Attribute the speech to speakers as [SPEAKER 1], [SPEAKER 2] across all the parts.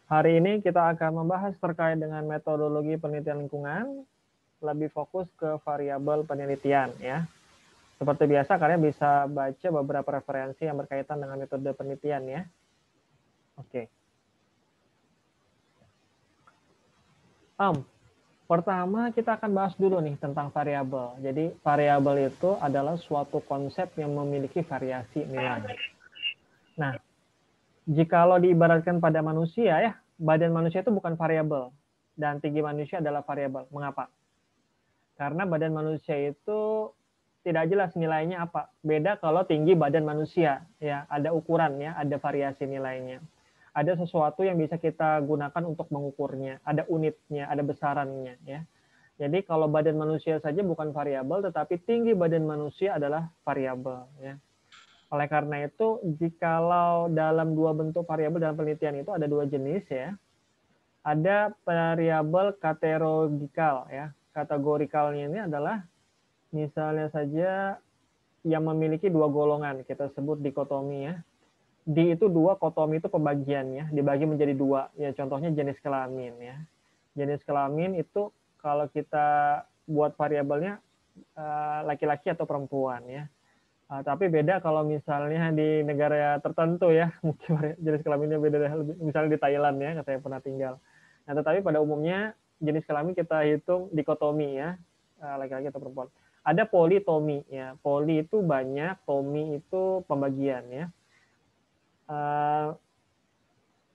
[SPEAKER 1] Hari ini kita akan membahas terkait dengan metodologi penelitian lingkungan, lebih fokus ke variabel penelitian ya. Seperti biasa kalian bisa baca beberapa referensi yang berkaitan dengan metode penelitian ya. Oke. Pertama kita akan bahas dulu nih tentang variabel. Jadi variabel itu adalah suatu konsep yang memiliki variasi nilai. Nah, jikalau diibaratkan pada manusia ya, badan manusia itu bukan variabel dan tinggi manusia adalah variabel. Mengapa? Karena badan manusia itu tidak jelas nilainya apa. Beda kalau tinggi badan manusia, ya ada ukurannya, ada variasi nilainya. Ada sesuatu yang bisa kita gunakan untuk mengukurnya, ada unitnya, ada besarannya, ya. Jadi kalau badan manusia saja bukan variabel, tetapi tinggi badan manusia adalah variabel, ya. Oleh karena itu, jikalau dalam dua bentuk variabel dalam penelitian itu ada dua jenis, ya. Ada variabel kategorikal, ya. Kategorikalnya ini adalah misalnya saja yang memiliki dua golongan, kita sebut dikotomi ya. Di itu dua, kotomi itu pembagiannya, dibagi menjadi dua. Ya contohnya jenis kelamin ya. Jenis kelamin itu kalau kita buat variabelnya laki-laki atau perempuan ya. Tapi beda kalau misalnya di negara tertentu ya, mungkin jenis kelaminnya beda, misalnya di Thailand ya, saya pernah tinggal. Nah, tetapi pada umumnya jenis kelamin kita hitung dikotomi ya, laki-laki atau perempuan. Ada politomi ya, poli itu banyak, tomi itu pembagian ya.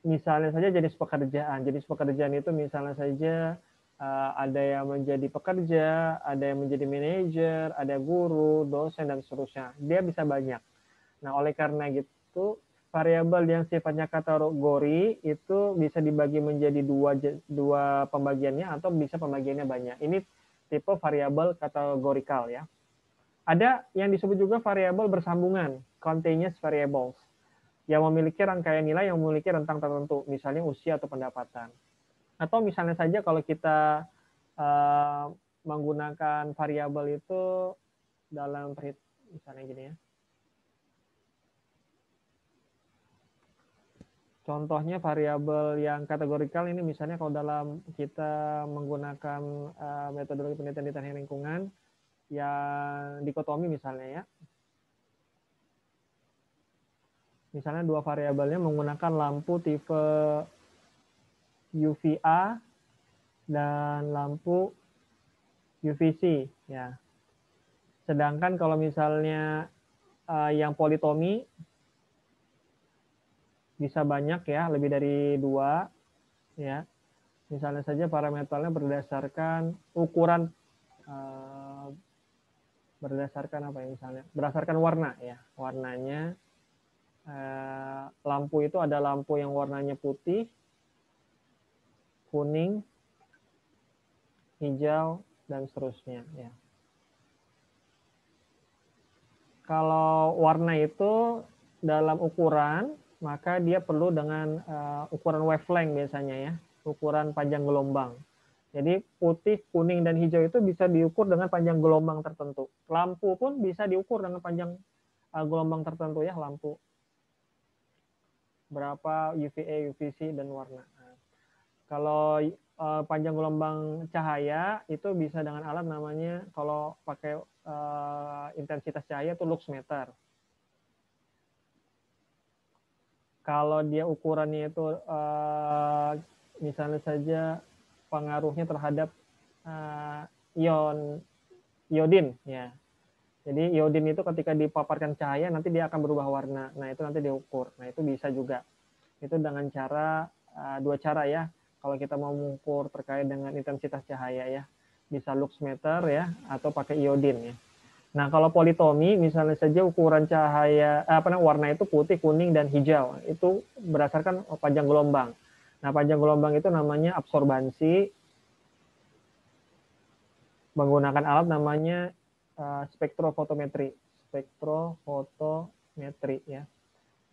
[SPEAKER 1] Misalnya saja jenis pekerjaan itu misalnya saja ada yang menjadi pekerja, ada yang menjadi manajer, ada guru, dosen dan seterusnya. Dia bisa banyak. Nah, oleh karena gitu, variabel yang sifatnya kategori itu bisa dibagi menjadi dua pembagiannya atau bisa pembagiannya banyak. Ini tipe variabel kategorikal ya. Ada yang disebut juga variabel bersambungan, continuous variables, yang memiliki rangkaian nilai yang memiliki rentang tertentu, misalnya usia atau pendapatan. Atau misalnya saja kalau kita menggunakan variabel itu dalam misalnya gini ya. Contohnya variabel yang kategorikal ini misalnya kalau dalam kita menggunakan metodologi penelitian di teknik lingkungan yang dikotomi misalnya ya. Misalnya dua variabelnya menggunakan lampu tipe UVA dan lampu UVC ya. Sedangkan kalau misalnya yang politomi bisa banyak ya, lebih dari dua ya. Misalnya saja parameternya berdasarkan ukuran berdasarkan apa ya misalnya? Berdasarkan warna ya. Warnanya lampu itu ada lampu yang warnanya putih, kuning, hijau dan seterusnya ya. Kalau warna itu dalam ukuran, maka dia perlu dengan ukuran wavelength biasanya ya, ukuran panjang gelombang. Jadi putih, kuning, dan hijau itu bisa diukur dengan panjang gelombang tertentu. Lampu pun bisa diukur dengan panjang gelombang tertentu ya, lampu. Berapa UVA, UVC, dan warna. Nah, kalau panjang gelombang cahaya itu bisa dengan alat namanya, kalau pakai intensitas cahaya itu lux meter. Kalau dia ukurannya itu misalnya saja pengaruhnya terhadap iodin ya. Jadi iodin itu ketika dipaparkan cahaya nanti dia akan berubah warna. Nah, itu nanti diukur. Nah, itu bisa juga. Itu dengan cara dua cara ya. Kalau kita mau mengukur terkait dengan intensitas cahaya ya, bisa lux meter ya atau pakai iodin ya. Nah, kalau politomi misalnya saja ukuran cahaya warna itu putih, kuning, dan hijau. Itu berdasarkan panjang gelombang. Nah, panjang gelombang itu namanya absorbansi menggunakan alat namanya spektrofotometri. Spektrofotometri ya.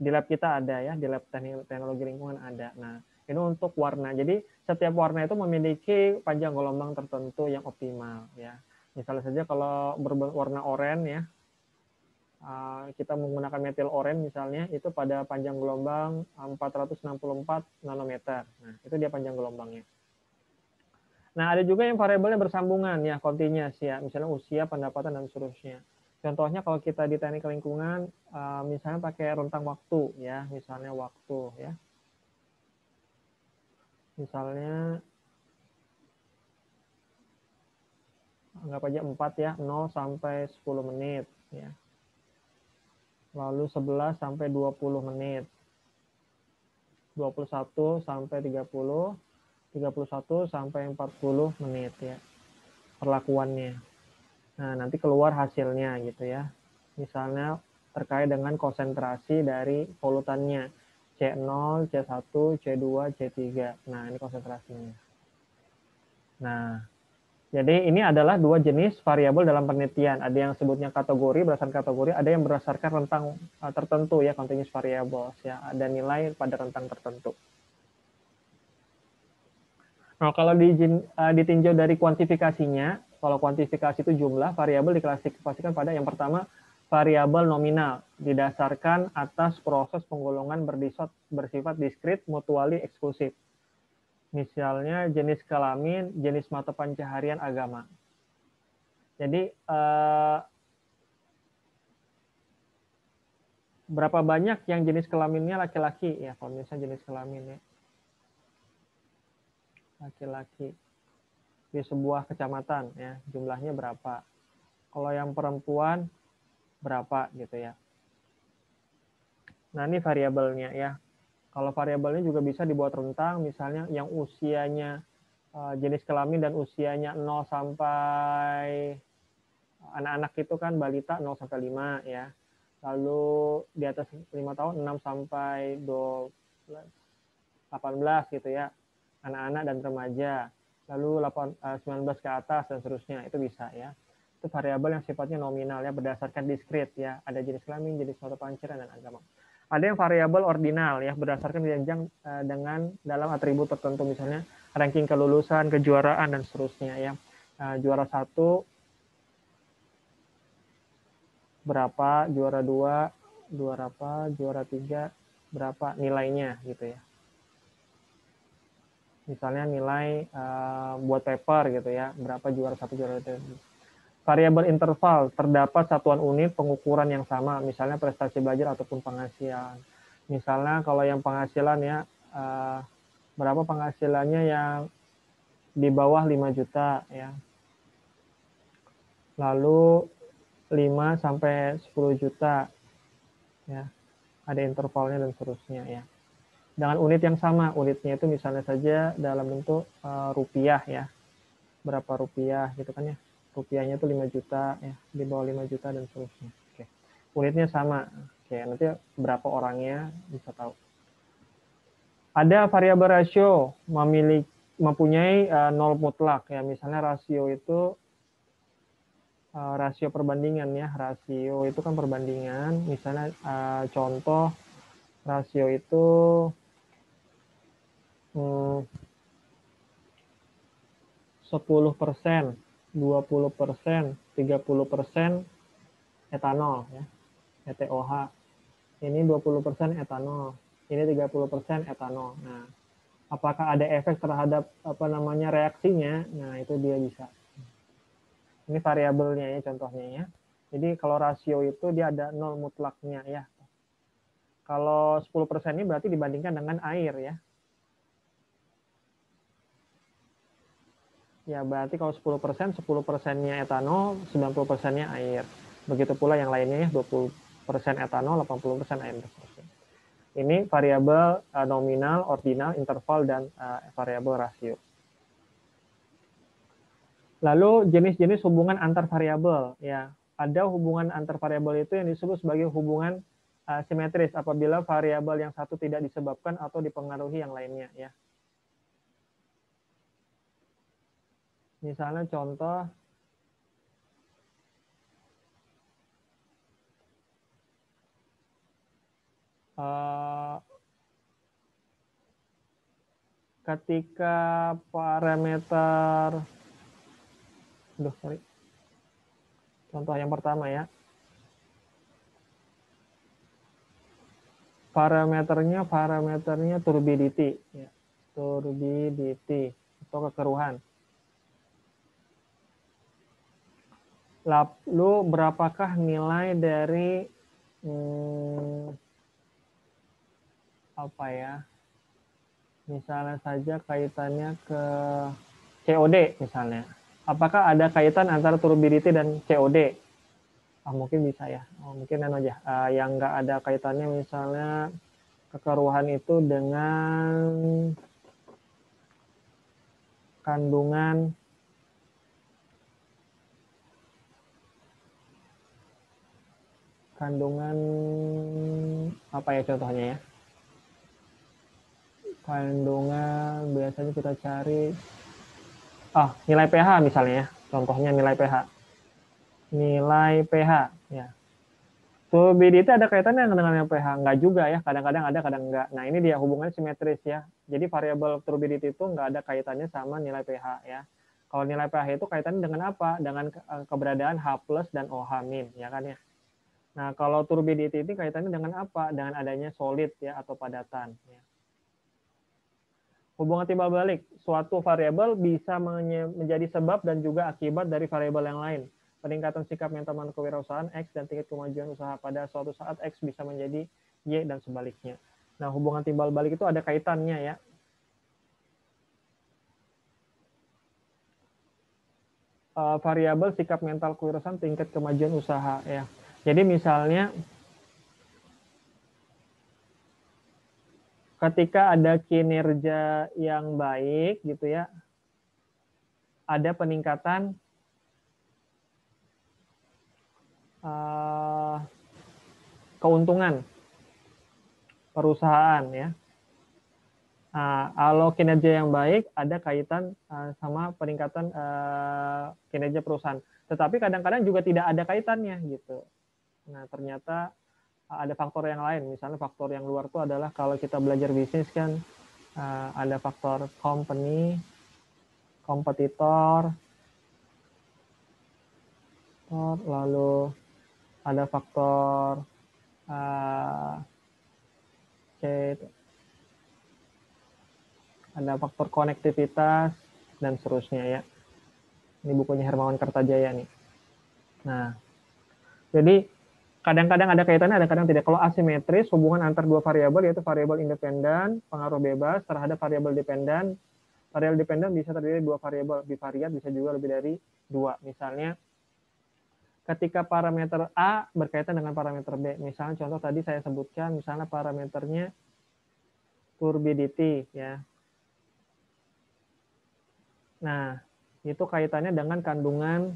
[SPEAKER 1] Di lab kita ada ya, di lab teknologi lingkungan ada. Nah, ini untuk warna. Jadi setiap warna itu memiliki panjang gelombang tertentu yang optimal ya. Misalnya saja kalau berwarna oranye ya, kita menggunakan metil oren misalnya, itu pada panjang gelombang 464 nanometer. Nah, itu dia panjang gelombangnya. Nah, ada juga yang variabelnya bersambungan, ya, continuous, ya, misalnya usia, pendapatan, dan seterusnya. Contohnya kalau kita di teknik lingkungan, misalnya pakai rentang waktu, ya, misalnya waktu, ya. Misalnya anggap aja 4 ya, 0 sampai 10 menit ya. Lalu 11 sampai 20 menit. 21 sampai 30, 31 sampai 40 menit ya perlakuannya. Nah, nanti keluar hasilnya gitu ya. Misalnya terkait dengan konsentrasi dari polutannya. C0, C1, C2, C3. Nah, ini konsentrasinya. Nah, jadi ini adalah dua jenis variabel dalam penelitian. Ada yang sebutnya kategori, berdasarkan kategori, ada yang berdasarkan rentang tertentu ya, continuous variables ya, ada nilai pada rentang tertentu. Nah, kalau ditinjau dari kuantifikasinya, kalau kuantifikasi itu jumlah variabel diklasifikasikan pada yang pertama variabel nominal didasarkan atas proses penggolongan bersifat diskrit, mutuali eksklusif. Misalnya jenis kelamin, jenis mata pencaharian, agama. Jadi berapa banyak yang jenis kelaminnya laki-laki ya, kalau misalnya jenis kelaminnya laki-laki di sebuah kecamatan ya, jumlahnya berapa. Kalau yang perempuan berapa gitu ya. Nah, ini variabelnya ya. Kalau variabelnya juga bisa dibuat rentang, misalnya yang usianya jenis kelamin dan usianya 0 sampai anak-anak itu kan balita 0 sampai 5 ya. Lalu di atas 5 tahun 6 sampai 12, 18 gitu ya. Anak-anak dan remaja. Lalu 19 ke atas dan seterusnya, itu bisa ya. Itu variabel yang sifatnya nominal ya, berdasarkan diskrit ya. Ada jenis kelamin, jenis mata pencaharian, dan agama. Ada yang variabel ordinal ya, berdasarkan jenjang dengan dalam atribut tertentu, misalnya ranking kelulusan, kejuaraan, dan seterusnya ya. Juara 1 berapa, juara 2 berapa, juara 3 berapa nilainya gitu ya. Misalnya nilai buat paper gitu ya, berapa juara 1, juara 2. Variabel interval, terdapat satuan unit pengukuran yang sama, misalnya prestasi belajar ataupun penghasilan. Misalnya kalau yang penghasilan ya, berapa penghasilannya yang di bawah 5 juta ya. Lalu 5 sampai 10 juta ya. Ada intervalnya dan seterusnya ya. Dengan unit yang sama, unitnya itu misalnya saja dalam bentuk rupiah ya. Berapa rupiah gitu kan ya. Rupiahnya itu 5 juta ya, di bawah 5 juta dan seterusnya. Oke. Unitnya sama. Oke, nanti berapa orangnya bisa tahu. Ada variabel rasio mempunyai nol mutlak ya. Misalnya rasio itu rasio perbandingan ya. Rasio itu kan perbandingan. Misalnya contoh rasio itu 10%, 20%, 30% etanol ya, ETOH. Ini 20% etanol, ini 30% etanol. Nah, apakah ada efek terhadap reaksinya? Nah, itu dia bisa. Ini variabelnya ya, contohnya ya. Jadi kalau rasio itu dia ada nol mutlaknya ya. Kalau 10% ini berarti dibandingkan dengan air ya. Ya, berarti kalau 10%, 10%-nya etanol, 90%-nya air. Begitu pula yang lainnya ya, 20% etanol, 80% air. Ini variabel nominal, ordinal, interval, dan variabel rasio. Lalu jenis-jenis hubungan antar variabel ya. Ada hubungan antar variabel itu yang disebut sebagai hubungan simetris apabila variabel yang satu tidak disebabkan atau dipengaruhi yang lainnya ya. Misalnya contoh ketika parameter contoh yang pertama ya. parameternya turbidity, ya. Turbidity atau kekeruhan. Lalu berapakah nilai dari apa ya? Misalnya saja kaitannya ke COD misalnya. Apakah ada kaitan antara turbidity dan COD? Mungkin bisa ya. Mungkin aja. Yang nggak ada kaitannya misalnya kekeruhan itu dengan kandungan apa ya contohnya ya? Kandungan biasanya kita cari nilai pH misalnya ya. Contohnya nilai pH. Nilai pH ya. Turbidity ada kaitannya dengan pH? Enggak juga ya, kadang-kadang ada, kadang enggak. Nah ini dia hubungannya simetris ya. Jadi variabel turbidity itu enggak ada kaitannya sama nilai pH ya. Kalau nilai pH itu kaitannya dengan apa? Dengan keberadaan H+ dan OH- ya kan ya. Nah kalau turbidity ini kaitannya dengan apa? Dengan adanya solid ya atau padatan ya. Hubungan timbal balik, suatu variabel bisa menjadi sebab dan juga akibat dari variabel yang lain. Peningkatan sikap manajemen kewirausahaan X dan tingkat kemajuan usaha pada suatu saat X bisa menjadi Y dan sebaliknya. Nah, hubungan timbal balik itu ada kaitannya ya. Variabel sikap mental kewirausahaan tingkat kemajuan usaha ya. Jadi misalnya ketika ada kinerja yang baik gitu ya, ada peningkatan keuntungan perusahaan ya. Kalau kinerja yang baik ada kaitan sama peningkatan kinerja perusahaan. Tetapi kadang-kadang juga tidak ada kaitannya gitu. Nah ternyata ada faktor yang lain. Misalnya faktor yang luar itu adalah kalau kita belajar bisnis kan ada faktor company, kompetitor, lalu ada faktor ada faktor konektivitas dan seterusnya ya. Ini bukunya Hermawan Kertajaya nih. Nah, jadi kadang-kadang ada kaitannya, kadang-kadang tidak. Kalau asimetris, hubungan antar dua variabel yaitu variabel independen, pengaruh bebas terhadap variabel dependen. Variabel dependen bisa terdiri dari dua variabel, bivariat bisa juga lebih dari dua. Misalnya, ketika parameter A berkaitan dengan parameter B. Misalnya contoh tadi saya sebutkan, misalnya parameternya turbidity ya. Nah, itu kaitannya dengan kandungan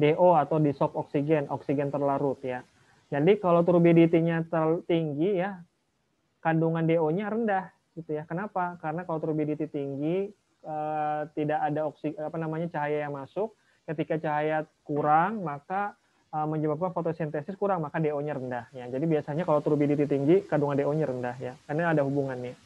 [SPEAKER 1] DO atau disop oksigen, oksigen terlarut ya. Jadi kalau turbidity-nya tinggi ya, kandungan DO-nya rendah gitu ya. Kenapa? Karena kalau turbidity tinggi tidak ada cahaya yang masuk. Ketika cahaya kurang, maka menyebabkan fotosintesis kurang, maka DO-nya rendah ya. Jadi biasanya kalau turbidity tinggi, kandungan DO-nya rendah ya. Karena ada hubungannya.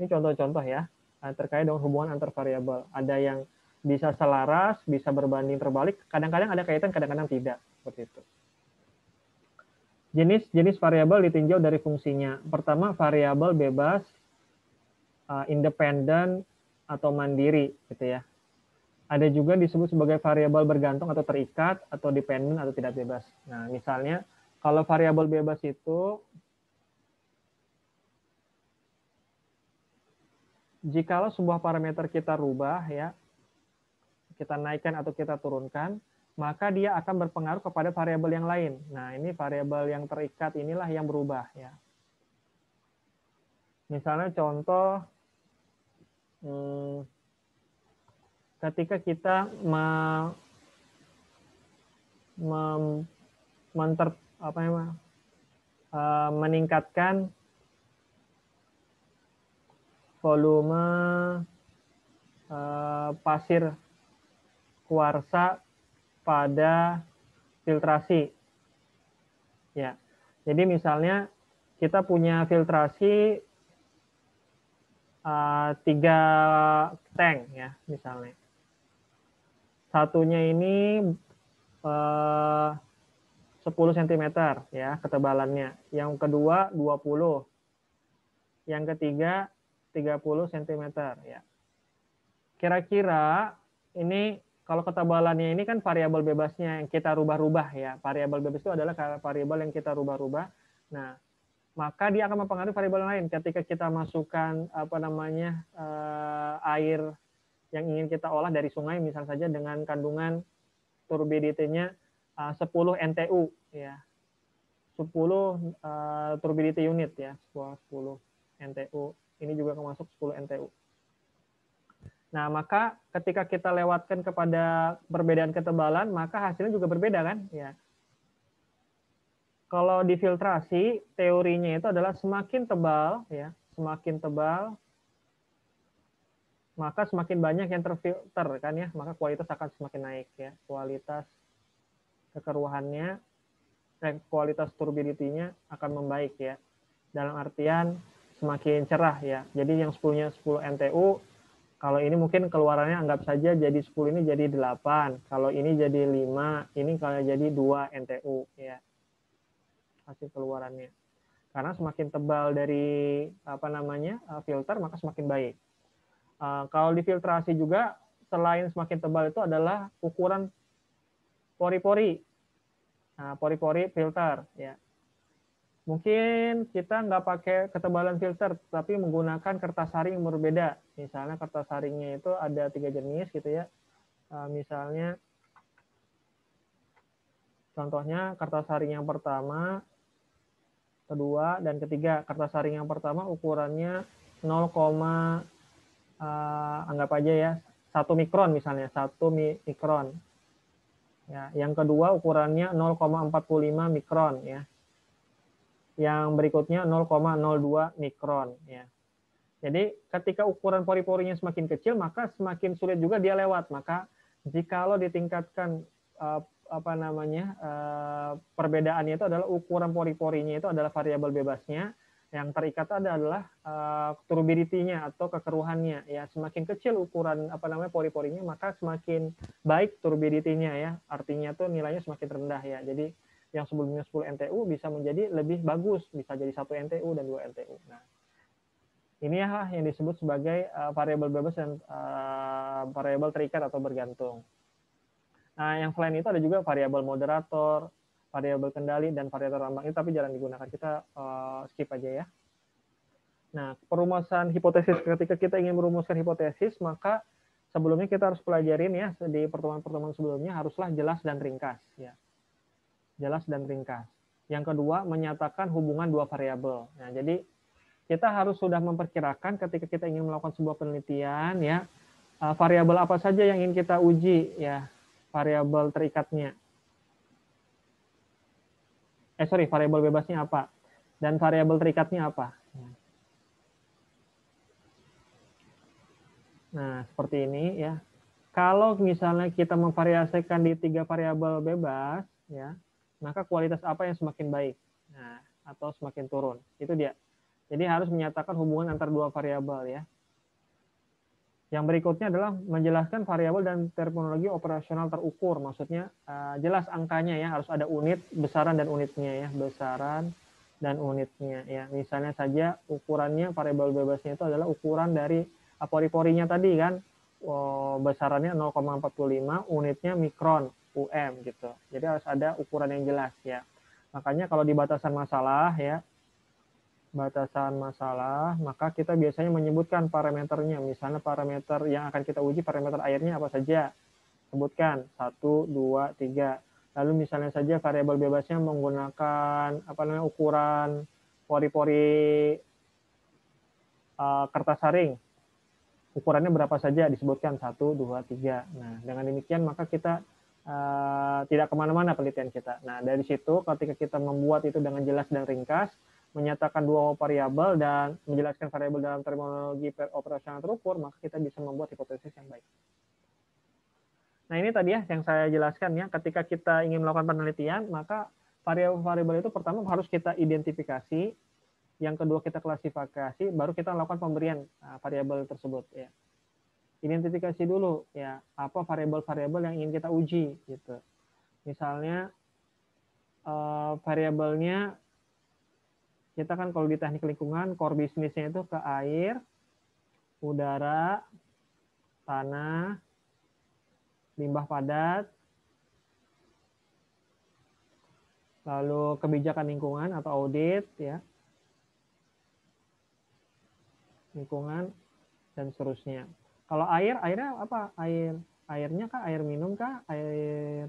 [SPEAKER 1] Ini contoh-contoh ya terkait dengan hubungan antar variabel. Ada yang bisa selaras, bisa berbanding terbalik, kadang-kadang ada kaitan, kadang-kadang tidak, seperti itu. Jenis variabel ditinjau dari fungsinya. Pertama, variabel bebas, independen atau mandiri, gitu ya. Ada juga disebut sebagai variabel bergantung atau terikat, atau dependen atau tidak bebas. Nah, misalnya kalau variabel bebas itu jikalau sebuah parameter kita rubah ya, kita naikkan atau kita turunkan, maka dia akan berpengaruh kepada variabel yang lain. Nah, ini variabel yang terikat inilah yang berubah ya. Misalnya contoh ketika kita meningkatkan volume pasir kuarsa pada filtrasi. Ya. Jadi misalnya kita punya filtrasi 3 tank ya misalnya. Satunya ini 10 10 cm ya ketebalannya. Yang kedua 20. Yang ketiga 30 cm ya. Kira-kira ini kalau ketebalannya ini kan variabel bebasnya yang kita rubah-rubah ya. Variabel bebas itu adalah variabel yang kita rubah-rubah. Nah, maka dia akan mempengaruhi variabel lain. Ketika kita masukkan air yang ingin kita olah dari sungai, misal saja dengan kandungan turbidity-nya 10 NTU ya. 10 turbidity unit ya, 10 NTU. Ini juga masuk 10 NTU. Nah, maka ketika kita lewatkan kepada perbedaan ketebalan, maka hasilnya juga berbeda kan? Ya. Kalau difiltrasi, teorinya itu adalah semakin tebal, ya, semakin tebal, maka semakin banyak yang terfilter kan ya, maka kualitas akan semakin naik ya, kualitas kekeruhannya, kualitas turbidity-nya akan membaik ya. Dalam artian semakin cerah ya. Jadi yang 10-nya 10 NTU, kalau ini mungkin keluarannya anggap saja jadi 10 ini jadi 8. Kalau ini jadi 5, ini kalau jadi 2 NTU ya. Hasil keluarannya. Karena semakin tebal dari filter maka semakin baik. Kalau difiltrasi juga selain semakin tebal itu adalah ukuran pori-pori. Nah, pori-pori filter ya. Mungkin kita nggak pakai ketebalan filter, tapi menggunakan kertas saring yang berbeda. Misalnya kertas saringnya itu ada 3 jenis gitu ya. Misalnya, contohnya kertas saring yang pertama, kedua, dan ketiga. Kertas saring yang pertama ukurannya 0, anggap aja ya 1 mikron misalnya, 1 mikron. Ya, yang kedua ukurannya 0,45 mikron ya. Yang berikutnya 0,02 mikron ya. Jadi ketika ukuran pori-porinya semakin kecil maka semakin sulit juga dia lewat. Maka jikalau ditingkatkan perbedaannya itu adalah ukuran pori-porinya itu adalah variabel bebasnya, yang terikat adalah turbidity-nya atau kekeruhannya ya. Semakin kecil ukuran pori-porinya maka semakin baik turbidity-nya ya. Artinya tuh nilainya semakin rendah ya. Jadi yang sebelumnya 10 NTU bisa menjadi lebih bagus, bisa jadi 1 NTU dan 2 NTU. Nah, ini ya yang disebut sebagai variabel bebas dan variabel terikat atau bergantung. Nah, yang selain itu ada juga variabel moderator, variabel kendali, dan variator lambang. Itu tapi jarang digunakan. Kita skip aja ya. Nah, perumusan hipotesis. Ketika kita ingin merumuskan hipotesis, maka sebelumnya kita harus pelajarin ya, di pertemuan-pertemuan sebelumnya haruslah jelas dan ringkas. Ya. Jelas dan ringkas. Yang kedua, menyatakan hubungan dua variabel. Nah, jadi kita harus sudah memperkirakan ketika kita ingin melakukan sebuah penelitian ya, variabel apa saja yang ingin kita uji ya, variabel terikatnya. Variabel bebasnya apa dan variabel terikatnya apa. Nah, seperti ini ya. Kalau misalnya kita memvariasikan di 3 variabel bebas ya, maka kualitas apa yang semakin baik? Nah, atau semakin turun. Itu dia. Jadi harus menyatakan hubungan antar dua variabel ya. Yang berikutnya adalah menjelaskan variabel dan terminologi operasional terukur. Maksudnya jelas angkanya ya, harus ada unit, besaran dan unitnya ya, besaran dan unitnya ya. Misalnya saja ukurannya variabel bebasnya itu adalah ukuran dari pori-porinya tadi kan. Besarannya 0,45, unitnya mikron, UM gitu. Jadi harus ada ukuran yang jelas ya. Makanya kalau di batasan masalah ya, maka kita biasanya menyebutkan parameternya. Misalnya parameter yang akan kita uji, parameter airnya apa saja. Sebutkan 1, 2, 3. Lalu misalnya saja variabel bebasnya menggunakan ukuran pori-pori kertas saring. Ukurannya berapa saja, disebutkan 1, 2, 3. Nah, dengan demikian maka kita tidak kemana-mana penelitian kita. Nah, dari situ ketika kita membuat itu dengan jelas dan ringkas, menyatakan dua variabel dan menjelaskan variabel dalam terminologi operasional terukur, maka kita bisa membuat hipotesis yang baik. Nah, ini tadi ya yang saya jelaskan ya, ketika kita ingin melakukan penelitian, maka variabel-variabel itu pertama harus kita identifikasi, yang kedua kita klasifikasi, baru kita melakukan pemberian variabel tersebut ya. Identifikasi dulu ya, apa variabel-variabel yang ingin kita uji gitu. Misalnya variabelnya kita kan kalau di teknik lingkungan core bisnisnya itu ke air, udara, tanah, limbah padat, lalu kebijakan lingkungan atau audit ya, lingkungan dan seterusnya. Kalau airnya apa? Airnya kah? Air minum kah? Air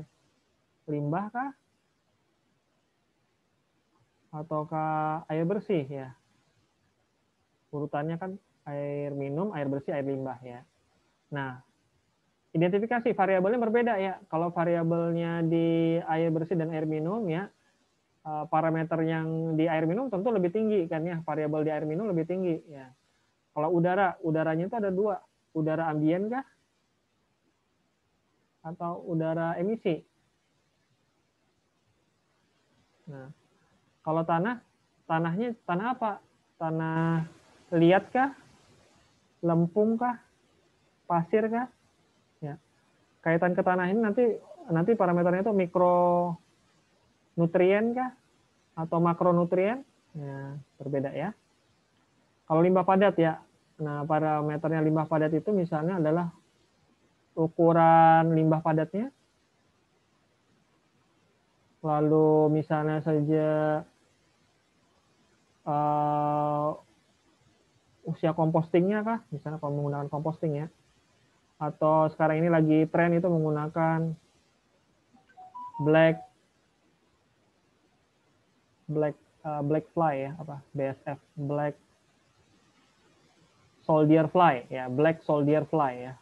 [SPEAKER 1] limbah kah? Ataukah air bersih ya? Urutannya kan air minum, air bersih, air limbah ya. Nah, identifikasi variabelnya berbeda ya. Kalau variabelnya di air bersih dan air minum ya, parameter yang di air minum tentu lebih tinggi kan ya. Variabel di air minum lebih tinggi ya. Kalau udaranya itu ada dua. Udara ambien kah? Atau udara emisi? Nah, kalau tanahnya tanah apa? Tanah liat kah? Lempung kah? Pasir kah? Ya. Kaitan ke tanah ini nanti parameternya itu mikronutrien kah? Atau makronutrien? Ya, berbeda ya. Kalau limbah padat ya, nah parameternya limbah padat itu misalnya adalah ukuran limbah padatnya, lalu misalnya saja usia compostingnya kah, misalnya kalau menggunakan composting ya, atau sekarang ini lagi tren itu menggunakan black black fly ya, apa BSF, black soldier fly ya, black soldier fly ya,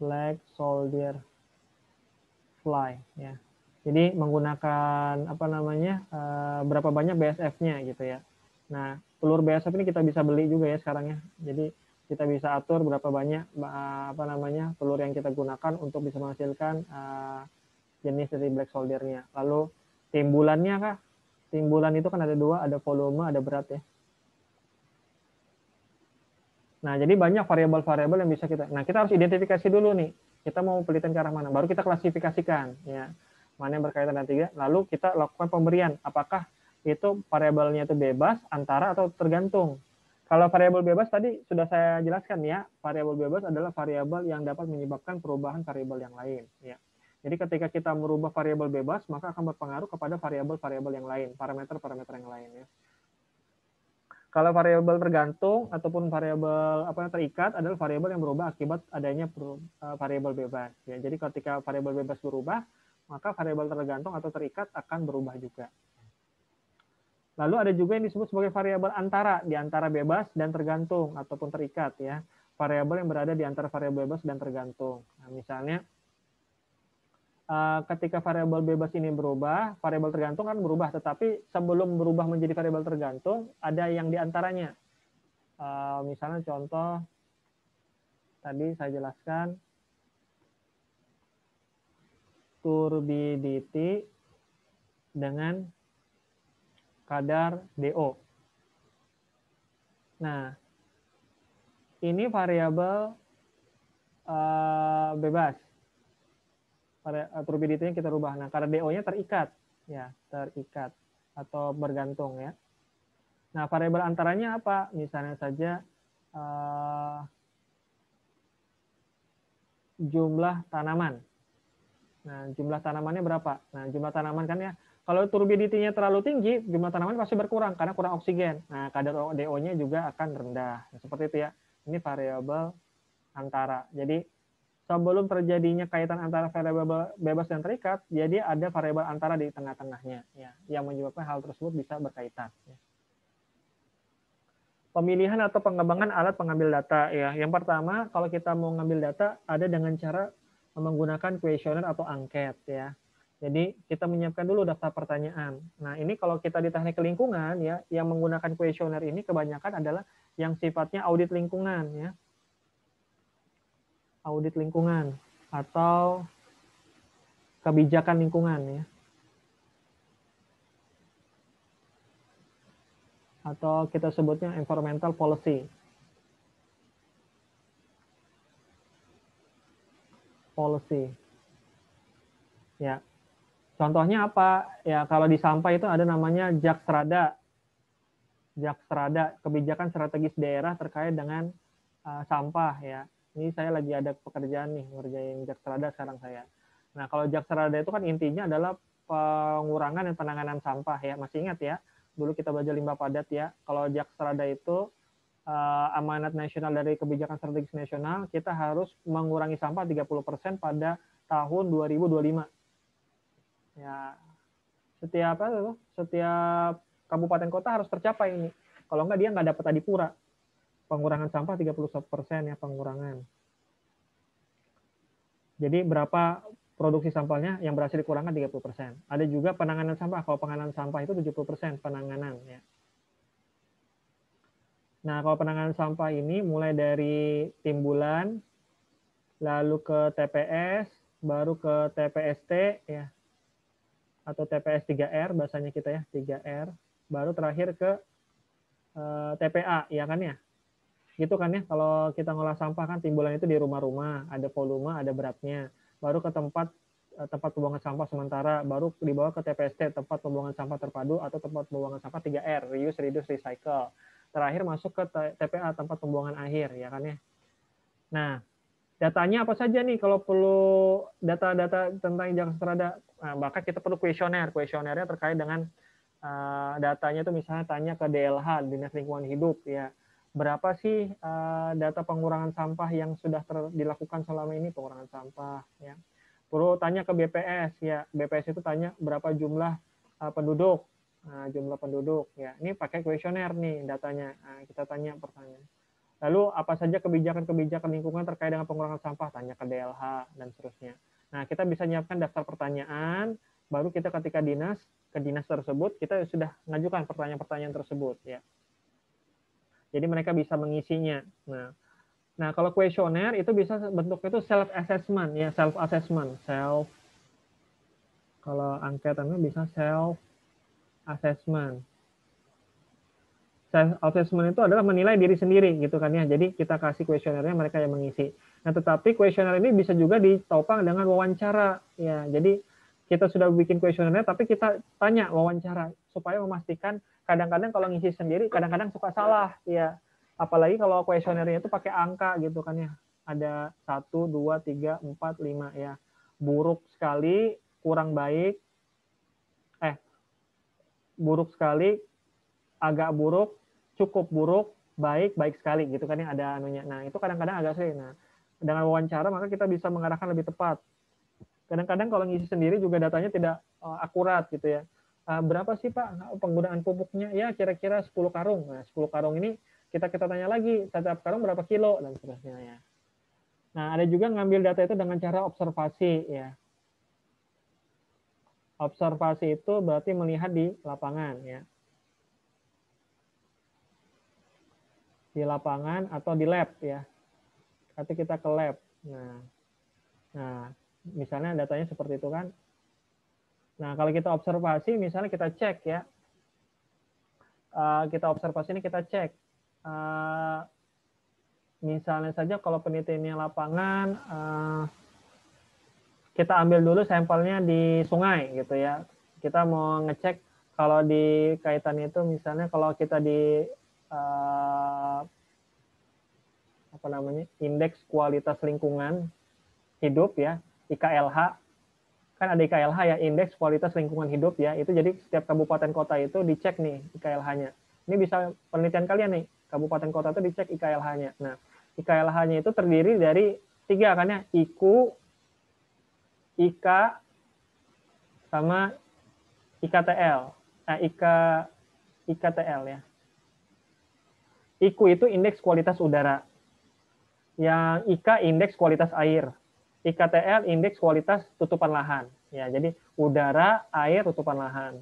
[SPEAKER 1] black soldier fly ya. Jadi menggunakan apa namanya berapa banyak BSF-nya gitu ya. Nah, telur BSF ini kita bisa beli juga ya sekarang ya. Jadi kita bisa atur berapa banyak apa namanya telur yang kita gunakan untuk bisa menghasilkan jenis dari black soldier-nya. Lalu timbulannya kah? Timbulan itu kan ada dua, ada volume, ada berat ya. Nah, jadi banyak variabel-variabel yang bisa kita. Nah, kita harus identifikasi dulu nih. Kita mau penelitian ke arah mana? Baru kita klasifikasikan ya. Mana yang berkaitan dengan tiga. Lalu kita lakukan pemberian. Apakah itu variabelnya itu bebas, antara, atau tergantung. Kalau variabel bebas tadi sudah saya jelaskan ya. Variabel bebas adalah variabel yang dapat menyebabkan perubahan variabel yang lain ya. Jadi ketika kita merubah variabel bebas, maka akan berpengaruh kepada variabel-variabel yang lain, parameter-parameter yang lain ya. Kalau variabel tergantung ataupun variabel apa yang terikat adalah variabel yang berubah akibat adanya variabel bebas. Ya, jadi ketika variabel bebas berubah, maka variabel tergantung atau terikat akan berubah juga. Lalu ada juga yang disebut sebagai variabel antara, di antara bebas dan tergantung ataupun terikat ya. Variabel yang berada di antara variabel bebas dan tergantung. Nah, misalnya ketika variabel bebas ini berubah, variabel tergantung kan berubah, tetapi sebelum berubah menjadi variabel tergantung, ada yang diantaranya. Misalnya contoh tadi saya jelaskan turbidity dengan kadar DO. Nah, ini variabel bebas. Turbidity-nya kita rubah. Nah, kadar DO-nya terikat, ya, terikat atau bergantung ya. Nah, variabel antaranya apa? Misalnya saja jumlah tanaman. Nah, jumlah tanamannya berapa? Nah, jumlah tanaman kan ya, kalau turbidity-nya terlalu tinggi, jumlah tanaman pasti berkurang karena kurang oksigen. Nah, kadar DO-nya juga akan rendah. Nah, seperti itu ya. Ini variabel antara. Jadi, sebelum terjadinya kaitan antara variabel bebas dan terikat, jadi ada variabel antara di tengah-tengahnya, ya, yang menyebabkan hal tersebut bisa berkaitan. Ya. Pemilihan atau pengembangan alat pengambil data. Ya, yang pertama, kalau kita mau ngambil data, ada dengan cara menggunakan kuesioner atau angket ya. Jadi kita menyiapkan dulu daftar pertanyaan. Nah ini kalau kita di teknik lingkungan ya, yang menggunakan kuesioner ini kebanyakan adalah yang sifatnya audit lingkungan ya, audit lingkungan atau kebijakan lingkungan ya, atau kita sebutnya environmental policy. Policy ya. Contohnya apa? Ya kalau di sampah itu ada namanya Jakstrada. Jakstrada, kebijakan strategis daerah terkait dengan sampah ya. Ini saya lagi ada pekerjaan nih ngerjain Jakstrada sekarang saya. Nah, kalau Jakstrada itu kan intinya adalah pengurangan dan penanganan sampah ya. Masih ingat ya? Dulu kita belajar limbah padat ya. Kalau Jakstrada itu amanat nasional dari kebijakan strategis nasional, kita harus mengurangi sampah 30% pada tahun 2025. Ya, setiap kabupaten kota harus tercapai ini. Kalau enggak dia nggak dapat adipura. Pengurangan sampah 30% ya pengurangan. Jadi berapa produksi sampahnya yang berhasil dikurangkan 30%. Ada juga penanganan sampah. Kalau penanganan sampah itu 70% penanganan ya. Nah, kalau penanganan sampah ini mulai dari timbulan, lalu ke TPS, baru ke TPST ya, atau TPS 3R bahasanya kita ya, 3R, baru terakhir ke TPA ya kan ya. Gitu kan ya, kalau kita ngolah sampah kan timbulan itu di rumah-rumah, ada volume, ada beratnya. Baru ke tempat pembuangan sampah sementara, baru dibawa ke TPST, tempat pembuangan sampah terpadu atau tempat pembuangan sampah 3R, reuse, reduce, recycle. Terakhir masuk ke TPA, tempat pembuangan akhir ya kan ya. Nah, datanya apa saja nih kalau perlu data-data tentang Jakstrada? Nah, maka kita perlu kuesioner. Kuesionernya terkait dengan datanya itu misalnya tanya ke DLH, Dinas Lingkungan Hidup ya. Berapa sih data pengurangan sampah yang sudah dilakukan selama ini pengurangan sampah ya. Perlu tanya ke BPS ya. BPS itu tanya berapa jumlah penduduk. Jumlah penduduk ya. Ini pakai kuesioner nih datanya. Kita tanya pertanyaan. Lalu apa saja kebijakan-kebijakan lingkungan terkait dengan pengurangan sampah? Tanya ke DLH dan seterusnya. Nah, kita bisa menyiapkan daftar pertanyaan, baru kita ketika ke dinas tersebut, kita sudah mengajukan pertanyaan-pertanyaan tersebut ya. Jadi mereka bisa mengisinya. Nah, kalau kuesioner itu bisa bentuknya itu self assessment ya, self assessment, kalau angketannya bisa self assessment. Self assessment itu adalah menilai diri sendiri gitu kan ya. Jadi kita kasih kuesionernya, mereka yang mengisi. Nah, tetapi kuesioner ini bisa juga ditopang dengan wawancara ya. Jadi kita sudah bikin kuesionernya, tapi kita tanya wawancara supaya memastikan. Kadang-kadang kalau ngisi sendiri, kadang-kadang suka salah ya. Apalagi kalau kuesionernya itu pakai angka gitu kan ya. Ada 1, 2, 3, 4, 5 ya. Buruk sekali, kurang baik, buruk sekali, agak buruk, cukup buruk, baik, baik sekali gitu kan ya, ada anunya. Nah, itu kadang-kadang agak sulit. Nah, dengan wawancara maka kita bisa mengarahkan lebih tepat. Kadang-kadang kalau ngisi sendiri juga datanya tidak akurat gitu ya. Berapa sih Pak penggunaan pupuknya? Ya kira-kira 10 karung. Nah, 10 karung ini kita tanya lagi, setiap karung berapa kilo dan seterusnya ya. Nah, ada juga ngambil data itu dengan cara observasi ya. Observasi itu berarti melihat di lapangan ya. Di lapangan atau di lab ya. Nanti kita ke lab. Nah, misalnya datanya seperti itu kan. Nah, kalau kita observasi, misalnya kita cek ya. Kita observasi ini kita cek. Misalnya saja kalau penelitiannya lapangan, kita ambil dulu sampelnya di sungai gitu ya. Kita mau ngecek kalau di kaitan itu misalnya kalau kita di apa namanya indeks kualitas lingkungan hidup ya, IKLH, kan ada IKLH ya, indeks kualitas lingkungan hidup ya, itu jadi setiap kabupaten kota itu dicek nih IKLH-nya. Ini bisa penelitian kalian nih, kabupaten kota itu dicek IKLH-nya. Nah, IKLH-nya itu terdiri dari 3 kan ya, IKU, IK, sama IKTL. IKTL ya. IKU itu indeks kualitas udara. Yang IK indeks kualitas air. IKTL indeks kualitas tutupan lahan. Ya, jadi udara, air, tutupan lahan.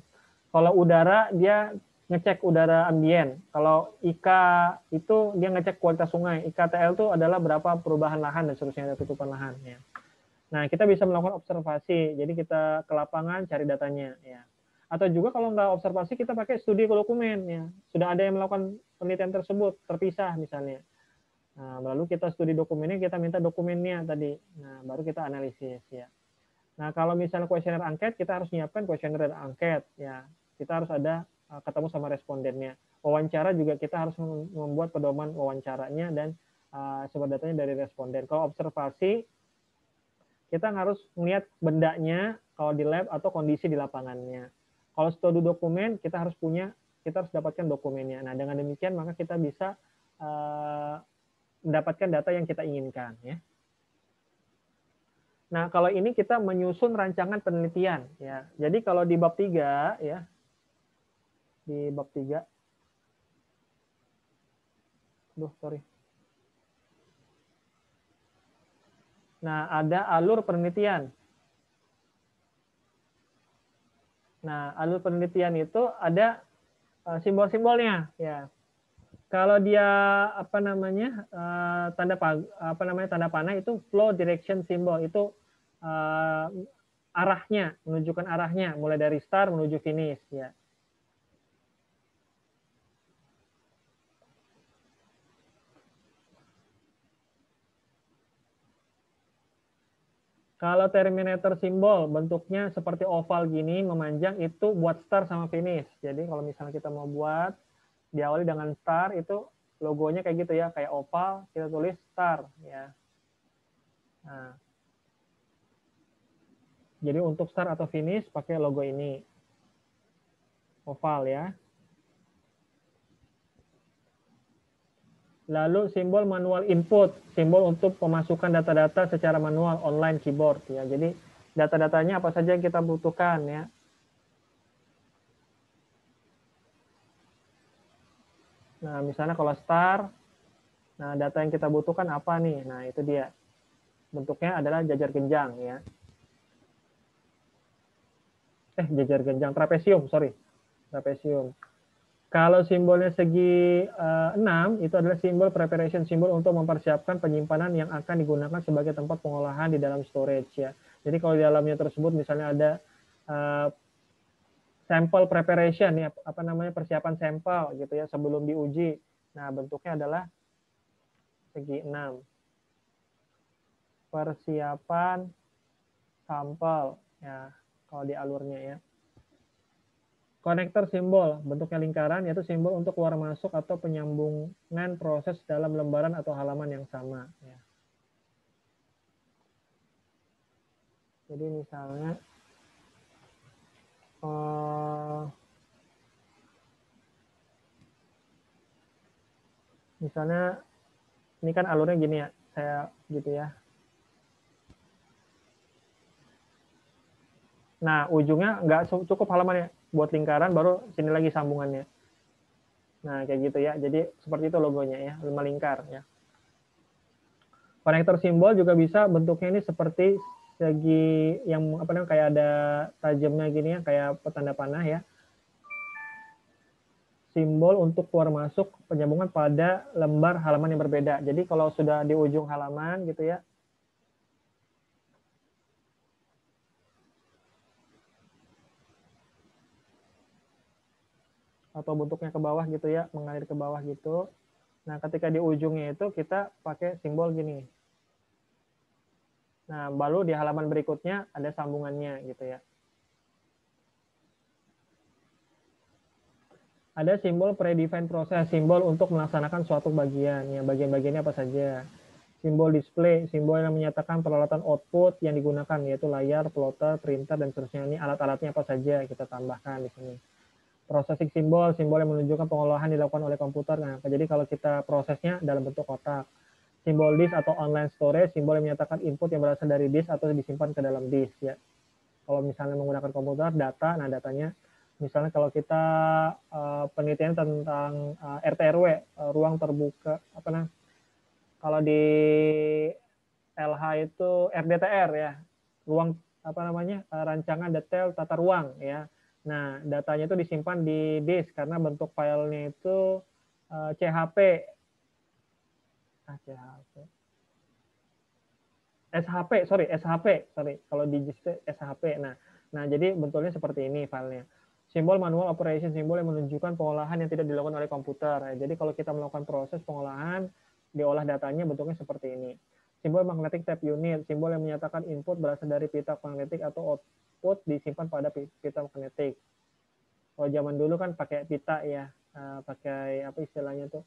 [SPEAKER 1] Kalau udara dia ngecek udara ambien. Kalau IK itu dia ngecek kualitas sungai. IKTL itu adalah berapa perubahan lahan dan seterusnya, tutupan lahan. Ya. Nah, kita bisa melakukan observasi. Jadi kita ke lapangan cari datanya. Ya. Atau juga kalau nggak observasi kita pakai studi dokumen. Ya. Sudah ada yang melakukan penelitian tersebut terpisah misalnya. Nah, lalu kita studi dokumennya, kita minta dokumennya tadi. Nah, baru kita analisis ya. Nah, kalau misalnya kuesioner angket, kita harus menyiapkan kuesioner dan angket. Ya, kita harus ada ketemu sama respondennya. Wawancara juga kita harus membuat pedoman wawancaranya dan sumber datanya dari responden. Kalau observasi, kita harus melihat bendanya kalau di lab atau kondisi di lapangannya. Kalau studi dokumen, kita harus dapatkan dokumennya. Nah, dengan demikian maka kita bisa mendapatkan data yang kita inginkan, ya. Nah, kalau ini kita menyusun rancangan penelitian, ya. Jadi kalau di bab 3, ya, di bab 3, sorry. Nah, ada alur penelitian. Nah, alur penelitian itu ada simbol-simbolnya, ya. Kalau dia tanda panah itu flow direction symbol, itu arahnya, menunjukkan arahnya mulai dari start menuju finish, ya. Kalau terminator simbol bentuknya seperti oval gini memanjang, itu buat start sama finish. Jadi kalau misalnya kita mau buat diawali dengan start, itu logonya kayak gitu ya, kayak oval, kita tulis start, ya. Nah, jadi untuk start atau finish pakai logo ini, oval, ya. Lalu simbol manual input, simbol untuk pemasukan data-data secara manual online keyboard, ya. Jadi data-datanya apa saja yang kita butuhkan, ya. Nah, misalnya kalau start, nah data yang kita butuhkan apa nih? Nah, itu dia. Bentuknya adalah jajar genjang, ya. Jajar genjang, trapesium, sorry. Trapesium. Kalau simbolnya segi 6, itu adalah simbol preparation, simbol untuk mempersiapkan penyimpanan yang akan digunakan sebagai tempat pengolahan di dalam storage, ya. Jadi kalau di dalamnya tersebut misalnya ada sample preparation, ya, persiapan sampel gitu ya sebelum diuji. Nah, bentuknya adalah segi 6. Persiapan sampel, ya, kalau di alurnya, ya. Konektor simbol, bentuknya lingkaran, yaitu simbol untuk keluar masuk atau penyambungan proses dalam lembaran atau halaman yang sama, ya. Jadi misalnya misalnya ini kan alurnya gini ya, saya gitu ya. Nah, ujungnya nggak cukup halamannya, buat lingkaran, baru sini lagi sambungannya. Nah, kayak gitu ya. Jadi seperti itu logonya ya, melingkar ya. Konektor simbol juga bisa bentuknya ini seperti segi yang kayak ada tajamnya gini ya, kayak petanda panah ya. Simbol untuk keluar masuk penyambungan pada lembar halaman yang berbeda. Jadi kalau sudah di ujung halaman gitu ya, atau bentuknya ke bawah gitu ya, mengalir ke bawah gitu. Nah, ketika di ujungnya itu kita pakai simbol gini. Nah, baru di halaman berikutnya ada sambungannya gitu ya. Ada simbol predefined proses, simbol untuk melaksanakan suatu bagian. Ya, bagian-bagiannya apa saja. Simbol display, simbol yang menyatakan peralatan output yang digunakan, yaitu layar, plotter, printer, dan seterusnya. Ini alat-alatnya apa saja kita tambahkan di sini. Processing simbol, simbol yang menunjukkan pengolahan dilakukan oleh komputer. Nah, jadi kalau kita prosesnya dalam bentuk kotak. Simbol disk atau online storage, simbol yang menyatakan input yang berasal dari disk atau disimpan ke dalam disk, ya. Kalau misalnya menggunakan komputer, data, nah datanya, misalnya kalau kita penelitian tentang RT/RW, ruang terbuka, kalau di LH itu RDTR ya, ruang rancangan detail tata ruang ya. Nah, datanya itu disimpan di disk karena bentuk filenya itu CHP. CHP. SHP. Kalau di disk SHP. Nah, jadi bentuknya seperti ini filenya. Simbol manual operation, simbol yang menunjukkan pengolahan yang tidak dilakukan oleh komputer. Jadi kalau kita melakukan proses pengolahan, diolah datanya bentuknya seperti ini. simbol magnetic tape unit, simbol yang menyatakan input berasal dari pita magnetik atau output disimpan pada pita magnetik. Kalau zaman dulu kan pakai pita ya, pakai apa istilahnya tuh,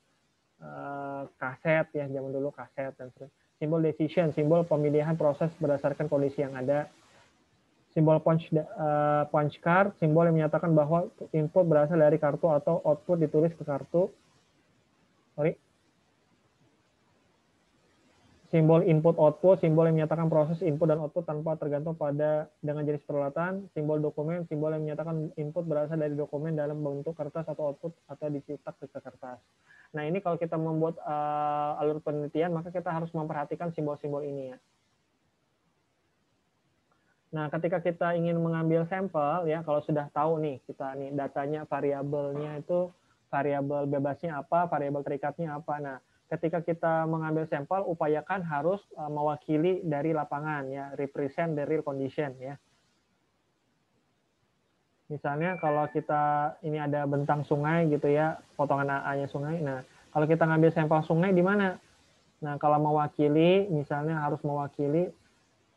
[SPEAKER 1] kaset ya, zaman dulu kaset dan sebagainya. Simbol decision, simbol pemilihan proses berdasarkan kondisi yang ada. Simbol punch card, simbol yang menyatakan bahwa input berasal dari kartu atau output ditulis ke kartu. Sorry. Simbol input output, simbol yang menyatakan proses input dan output tanpa tergantung pada dengan jenis peralatan. Simbol dokumen, simbol yang menyatakan input berasal dari dokumen dalam bentuk kertas atau output atau dicetak ke kertas. Nah, ini kalau kita membuat alur penelitian, maka kita harus memperhatikan simbol-simbol ini ya. Nah, ketika kita ingin mengambil sampel ya, kalau sudah tahu nih kita nih datanya, variabelnya itu variabel bebasnya apa, variabel terikatnya apa. Nah, ketika kita mengambil sampel, upayakan harus mewakili dari lapangan ya, represent the real condition ya. Misalnya kalau kita ini ada bentang sungai gitu ya, potongan A-nya sungai. Nah, kalau kita ngambil sampel sungai di mana? Nah, kalau mewakili, misalnya harus mewakili,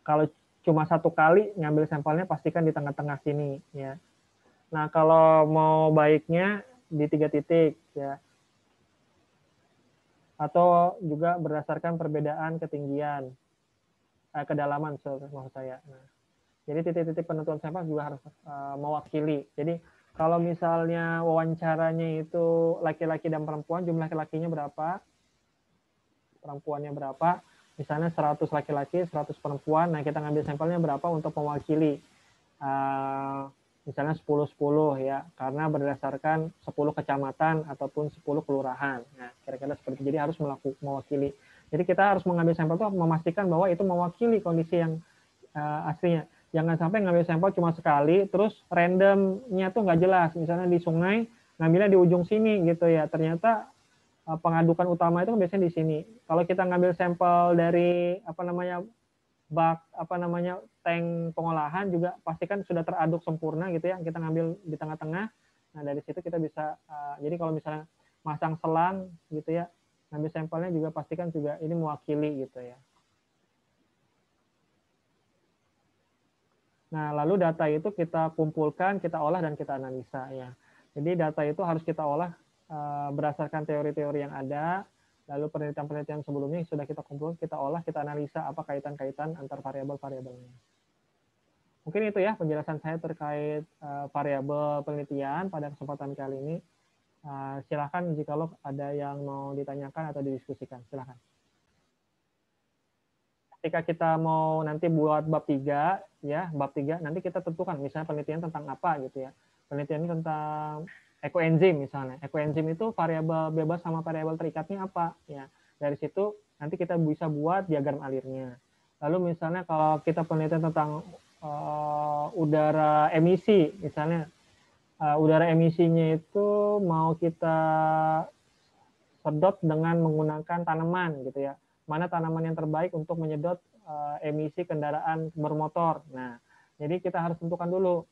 [SPEAKER 1] kalau cuma satu kali ngambil sampelnya pastikan di tengah-tengah sini ya. Nah, kalau mau baiknya di 3 titik ya. Atau juga berdasarkan perbedaan ketinggian, kedalaman maksud saya. Nah, jadi titik-titik penentuan sampel juga harus mewakili. Jadi kalau misalnya wawancaranya itu laki-laki dan perempuan, jumlah laki-lakinya berapa, perempuannya berapa, misalnya 100 laki-laki, 100 perempuan, nah kita ngambil sampelnya berapa untuk mewakili, misalnya 10-10 ya, karena berdasarkan 10 kecamatan ataupun 10 kelurahan. Nah, kira-kira seperti itu. Jadi harus mewakili. Jadi kita harus mengambil sampel itu memastikan bahwa itu mewakili kondisi yang aslinya. Jangan sampai ngambil sampel cuma sekali, terus randomnya tuh nggak jelas. Misalnya di sungai, ngambilnya di ujung sini gitu ya. Ternyata pengadukan utama itu biasanya di sini. Kalau kita ngambil sampel dari bak tank pengolahan juga pastikan sudah teraduk sempurna gitu ya. Kita ngambil di tengah-tengah. Nah, dari situ kita bisa jadi kalau misalnya masang selang gitu ya, ngambil sampelnya juga pastikan juga ini mewakili gitu ya. Nah, lalu data itu kita kumpulkan, kita olah dan kita analisa ya. Jadi data itu harus kita olah berdasarkan teori-teori yang ada, lalu penelitian-penelitian sebelumnya yang sudah kita kumpulkan, kita olah, kita analisa apa kaitan-kaitan antar variabel-variabelnya. Mungkin itu ya penjelasan saya terkait variabel penelitian pada kesempatan kali ini. Silakan jika ada yang mau ditanyakan atau didiskusikan, silakan. Ketika kita mau nanti buat bab 3 ya, bab 3 nanti kita tentukan misalnya penelitian tentang apa gitu ya. Penelitian ini tentang ekoenzim misalnya. Ekoenzim itu variabel bebas sama variabel terikatnya apa ya. Dari situ nanti kita bisa buat diagram alirnya. Lalu misalnya kalau kita penelitian tentang udara emisi misalnya, udara emisinya itu mau kita sedot dengan menggunakan tanaman gitu ya. Mana tanaman yang terbaik untuk menyedot emisi kendaraan bermotor. Nah, jadi kita harus tentukan dulu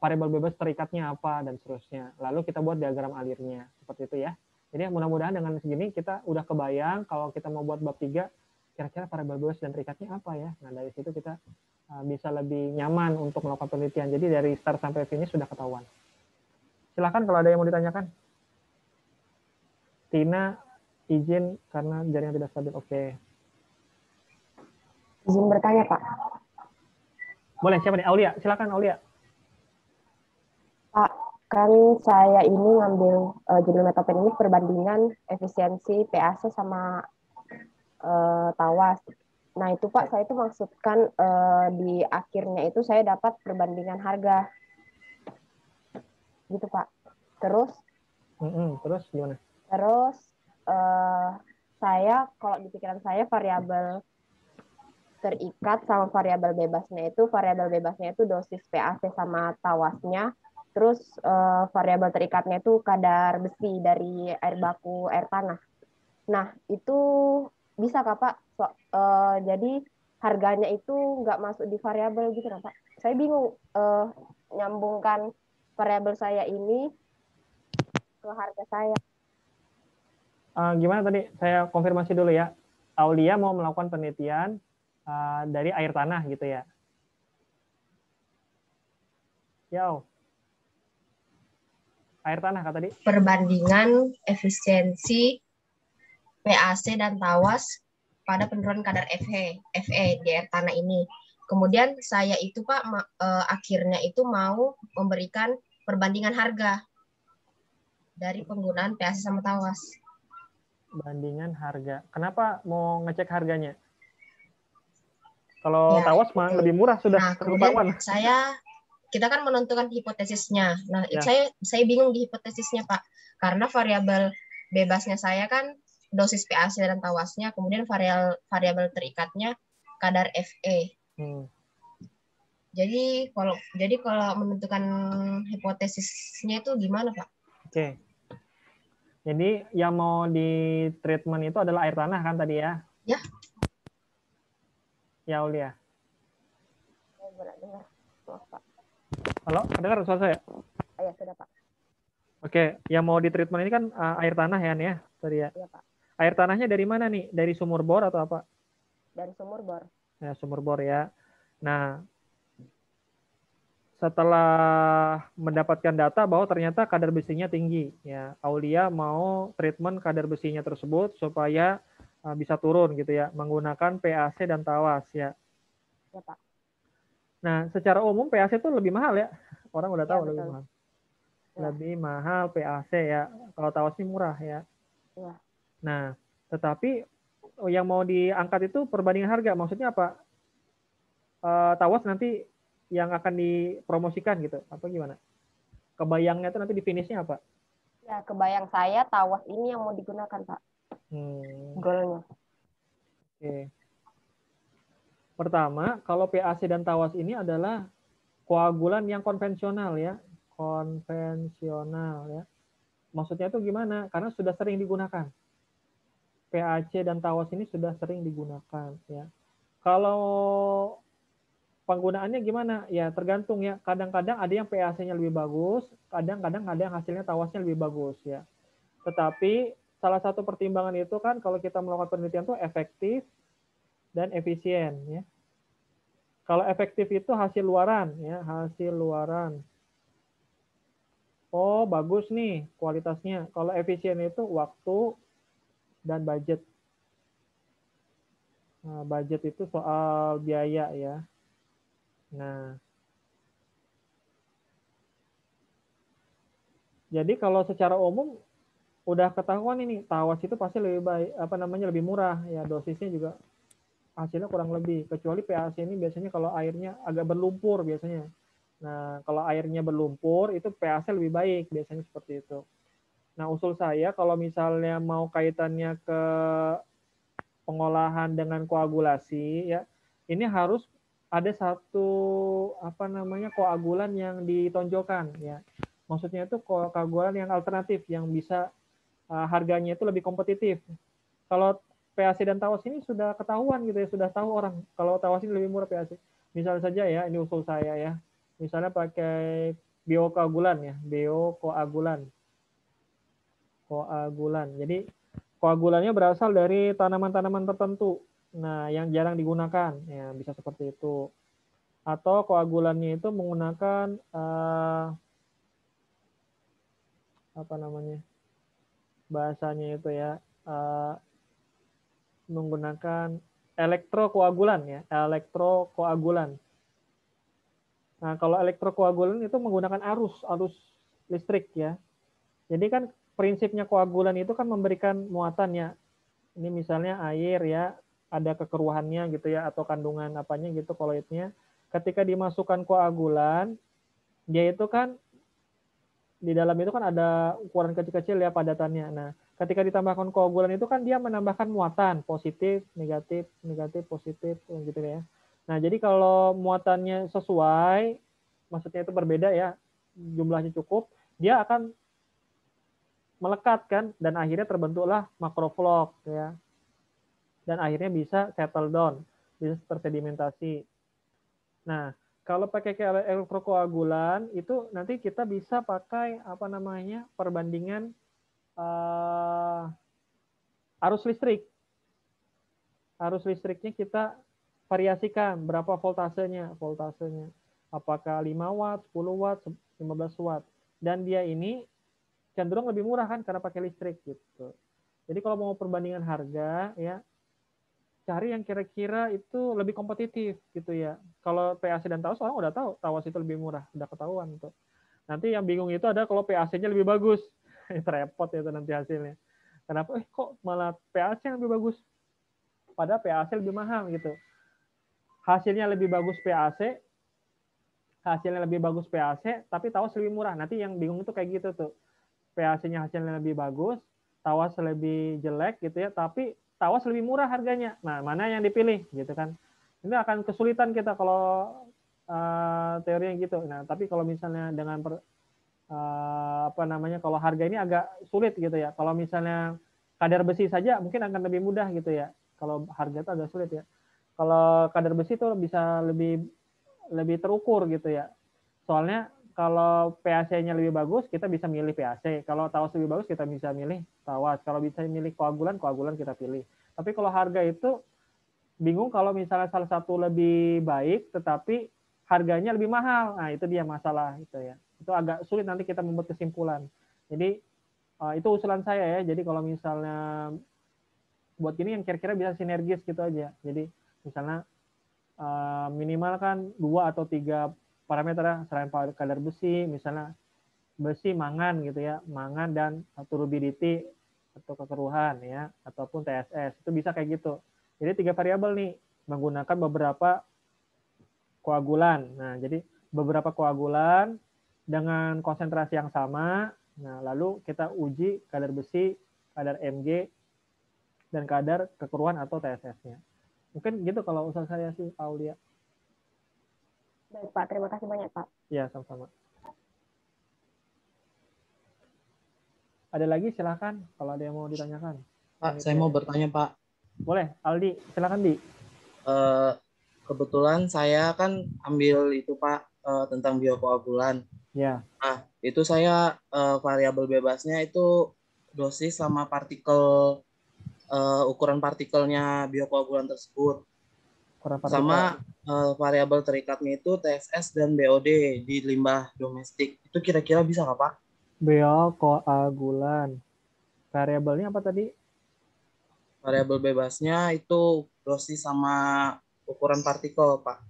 [SPEAKER 1] variabel bebas terikatnya apa dan seterusnya. Lalu kita buat diagram alirnya seperti itu ya. Jadi mudah-mudahan dengan segini kita udah kebayang kalau kita mau buat bab 3 kira-kira variabel bebas dan terikatnya apa ya. Nah, dari situ kita bisa lebih nyaman untuk melakukan penelitian. Jadi dari start sampai finish sudah ketahuan. Silakan kalau ada yang mau ditanyakan. Tina, izin karena jaringan tidak stabil. Oke.
[SPEAKER 2] Izin bertanya, Pak.
[SPEAKER 1] Boleh, siapa nih? Aulia, silakan Aulia.
[SPEAKER 2] Pak, kan saya ini ngambil judul metopen ini perbandingan efisiensi PAC sama tawas. Nah itu Pak, saya itu maksudkan di akhirnya itu saya dapat perbandingan harga. Gitu Pak. Terus?
[SPEAKER 1] Terus gimana?
[SPEAKER 2] Terus saya, kalau di pikiran saya variabel terikat sama variabel bebasnya itu dosis PAC sama tawasnya. Terus variabel terikatnya itu kadar besi dari air baku air tanah. Nah itu bisa kah Pak? Jadi harganya itu nggak masuk di variabel gitu kan Pak? Saya bingung nyambungkan variabel saya ini ke harga saya.
[SPEAKER 1] Gimana tadi? Saya konfirmasi dulu ya. Aulia mau melakukan penelitian dari air tanah gitu ya. Yo. Air tanah kata tadi.
[SPEAKER 3] Perbandingan efisiensi PAC dan tawas pada penurunan kadar Fe di air tanah ini. Kemudian saya itu Pak akhirnya itu mau memberikan perbandingan harga dari penggunaan PAC sama tawas.
[SPEAKER 1] Bandingan harga. Kenapa mau ngecek harganya? Kalau tawas mah lebih murah sudah.
[SPEAKER 3] Nah, kemudian kita kan menentukan hipotesisnya. Nah,
[SPEAKER 1] Ya.
[SPEAKER 3] saya bingung di hipotesisnya Pak, karena variabel bebasnya saya kan dosis PAC dan tawasnya, kemudian variabel terikatnya kadar Fe. Jadi kalau menentukan hipotesisnya itu gimana Pak?
[SPEAKER 1] Oke. Jadi yang mau di treatment itu adalah air tanah kan tadi ya?
[SPEAKER 3] Ya.
[SPEAKER 1] Ya Aulia.
[SPEAKER 2] Dengar. Maaf, Pak.
[SPEAKER 1] Halo, dengar suara saya?
[SPEAKER 2] Ya, sudah Pak.
[SPEAKER 1] Oke, yang mau di treatment ini kan air tanah ya nih ya tadi ya?
[SPEAKER 2] Iya Pak.
[SPEAKER 1] Air tanahnya dari mana nih? Dari sumur bor atau apa?
[SPEAKER 2] Dari sumur bor.
[SPEAKER 1] Ya, sumur bor ya. Nah, setelah mendapatkan data bahwa ternyata kadar besinya tinggi, ya Aulia mau treatment kadar besinya tersebut supaya bisa turun gitu ya, menggunakan PAC dan tawas ya.
[SPEAKER 2] Ya Pak.
[SPEAKER 1] Nah, secara umum PAC itu lebih mahal ya, orang udah tahu lebih mahal. Lebih mahal PAC ya, kalau tawas ini murah ya.
[SPEAKER 2] Ya.
[SPEAKER 1] Nah, tetapi yang mau diangkat itu perbandingan harga, maksudnya apa? Tawas nanti yang akan dipromosikan gitu, apa gimana? Kebayangnya itu nanti di finishnya apa?
[SPEAKER 2] Ya, kebayang saya tawas ini yang mau digunakan Pak. Goalnya.
[SPEAKER 1] Oke. Pertama, kalau PAC dan tawas ini adalah koagulan yang konvensional ya, konvensional ya. Maksudnya itu gimana? Karena sudah sering digunakan. PAC dan tawas ini sudah sering digunakan ya. Kalau penggunaannya gimana? Ya tergantung ya. Kadang-kadang ada yang PAC-nya lebih bagus, kadang-kadang ada yang hasilnya tawasnya lebih bagus ya. Tetapi salah satu pertimbangan itu kan kalau kita melakukan penelitian itu efektif dan efisien ya. Kalau efektif itu hasil luaran ya, hasil luaran. Oh, bagus nih kualitasnya. Kalau efisien itu waktu dan budget. Nah, budget itu soal biaya ya. Nah, jadi kalau secara umum udah ketahuan ini tawas itu pasti lebih baik, lebih murah ya, dosisnya juga hasilnya kurang lebih. Kecuali PAC ini biasanya kalau airnya agak berlumpur biasanya. Nah, kalau airnya berlumpur itu PAC lebih baik biasanya seperti itu. Nah, usul saya kalau misalnya mau kaitannya ke pengolahan dengan koagulasi ya, ini harus ada satu koagulan yang ditonjolkan ya. Maksudnya itu koagulan yang alternatif yang bisa harganya itu lebih kompetitif. Kalau PAC dan tawas ini sudah ketahuan gitu ya, sudah tahu orang kalau tawas ini lebih murah PAC. Misalnya saja ya, ini usul saya ya. Misalnya pakai biokoagulan ya, biokoagulan. Koagulan. Jadi koagulannya berasal dari tanaman-tanaman tertentu. Nah, yang jarang digunakan ya bisa seperti itu. Atau koagulannya itu menggunakan bahasanya itu ya, menggunakan elektrokoagulan ya, elektrokoagulan. Nah, kalau elektrokoagulan itu menggunakan arus listrik ya. Jadi kan prinsipnya koagulan itu kan memberikan muatan ya. Ini misalnya air ya, ada kekeruhannya gitu ya, atau kandungan apanya gitu koloidnya. Ketika dimasukkan koagulan, dia itu kan di dalam itu kan ada ukuran kecil-kecil ya padatannya. Nah, ketika ditambahkan koagulan itu kan dia menambahkan muatan positif, negatif, negatif, positif gitu ya. Nah, jadi kalau muatannya sesuai, maksudnya itu berbeda ya, jumlahnya cukup, dia akan melekat kan, dan akhirnya terbentuklah makroflok ya. Dan akhirnya bisa settle down, bisa tersedimentasi. Nah, kalau pakai elektrokoagulan itu nanti kita bisa pakai perbandingan arus listrik. arus listriknya kita variasikan berapa voltasenya. Apakah 5 watt, 10 watt, 15 watt. Dan dia ini cenderung lebih murah kan karena pakai listrik gitu. Jadi kalau mau perbandingan harga ya cari yang kira-kira itu lebih kompetitif gitu ya. Kalau PAC dan Tawas orang udah tahu Tawas itu lebih murah, udah ketahuan tuh. Nanti yang bingung itu ada kalau PAC-nya lebih bagus. Itu repot itu nanti hasilnya. Kenapa kok malah PAC yang lebih bagus? Padahal PAC lebih mahal gitu. Hasilnya lebih bagus PAC, tapi Tawas lebih murah. Nanti yang bingung itu kayak gitu tuh. PAC-nya hasilnya lebih bagus, Tawas lebih jelek gitu ya, tapi Tawas lebih murah harganya. Nah, mana yang dipilih gitu kan? Ini akan kesulitan kita kalau teorinya gitu. Nah, tapi kalau misalnya dengan kalau harga ini agak sulit gitu ya. Kalau misalnya kadar besi saja mungkin akan lebih mudah gitu ya. Kalau harga itu agak sulit ya. Kalau kadar besi itu bisa lebih terukur gitu ya. Soalnya kalau PAC-nya lebih bagus, kita bisa milih PAC. Kalau Tawas lebih bagus, kita bisa milih Tawas. Kalau bisa milih koagulan kita pilih. Tapi kalau harga itu bingung kalau misalnya salah satu lebih baik, tetapi harganya lebih mahal. Nah, itu dia masalah itu ya. Itu agak sulit nanti kita membuat kesimpulan. Jadi itu usulan saya ya. Jadi kalau misalnya buat gini yang kira-kira bisa sinergis gitu aja. Jadi misalnya minimal kan 2 atau 3 parameter ya, selain kadar besi, misalnya besi mangan gitu ya, mangan dan turbidity atau kekeruhan ya, ataupun TSS, itu bisa kayak gitu. Jadi 3 variabel nih, menggunakan beberapa koagulan. Nah, jadi beberapa koagulan dengan konsentrasi yang sama, nah lalu kita uji kadar besi, kadar Mg, dan kadar kekeruhan atau TSS-nya. Mungkin gitu kalau usaha saya sih, Aulia.
[SPEAKER 2] Baik, Pak. Terima kasih banyak, Pak.
[SPEAKER 1] Ya, sama-sama. Ada lagi silahkan kalau ada yang mau ditanyakan.
[SPEAKER 4] Pak, saya mau bertanya, Pak.
[SPEAKER 1] Boleh, Aldi. Silakan, Di.
[SPEAKER 4] Kebetulan saya kan ambil itu, Pak, tentang biokoagulan.
[SPEAKER 1] Ya.
[SPEAKER 4] Nah, itu saya variabel bebasnya itu dosis sama partikel, ukuran partikelnya biokoagulan tersebut. Sama variabel terikatnya itu TSS dan BOD di limbah domestik. Itu kira-kira bisa nggak, Pak?
[SPEAKER 1] Biokoagulan. Variabelnya apa tadi?
[SPEAKER 4] Variabel bebasnya itu dosis sama ukuran partikel, Pak.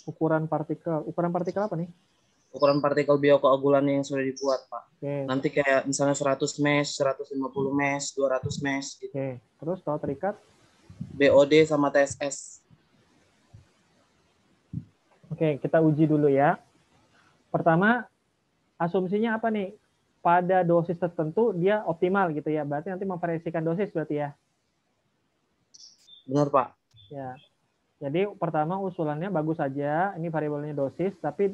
[SPEAKER 1] Ukuran partikel apa nih?
[SPEAKER 4] Ukuran partikel biokoagulan yang sudah dibuat, Pak.
[SPEAKER 1] Oke.
[SPEAKER 4] Nanti kayak misalnya 100 mesh, 150 mesh, 200 mesh gitu.
[SPEAKER 1] Oke. Terus kalau terikat?
[SPEAKER 4] BOD sama TSS.
[SPEAKER 1] Oke, kita uji dulu ya. Pertama, asumsinya apa nih? Pada dosis tertentu dia optimal gitu ya. Berarti nanti memvariasikan dosis berarti ya.
[SPEAKER 4] Benar, Pak.
[SPEAKER 1] Ya. Jadi pertama usulannya bagus saja, ini variabelnya dosis, tapi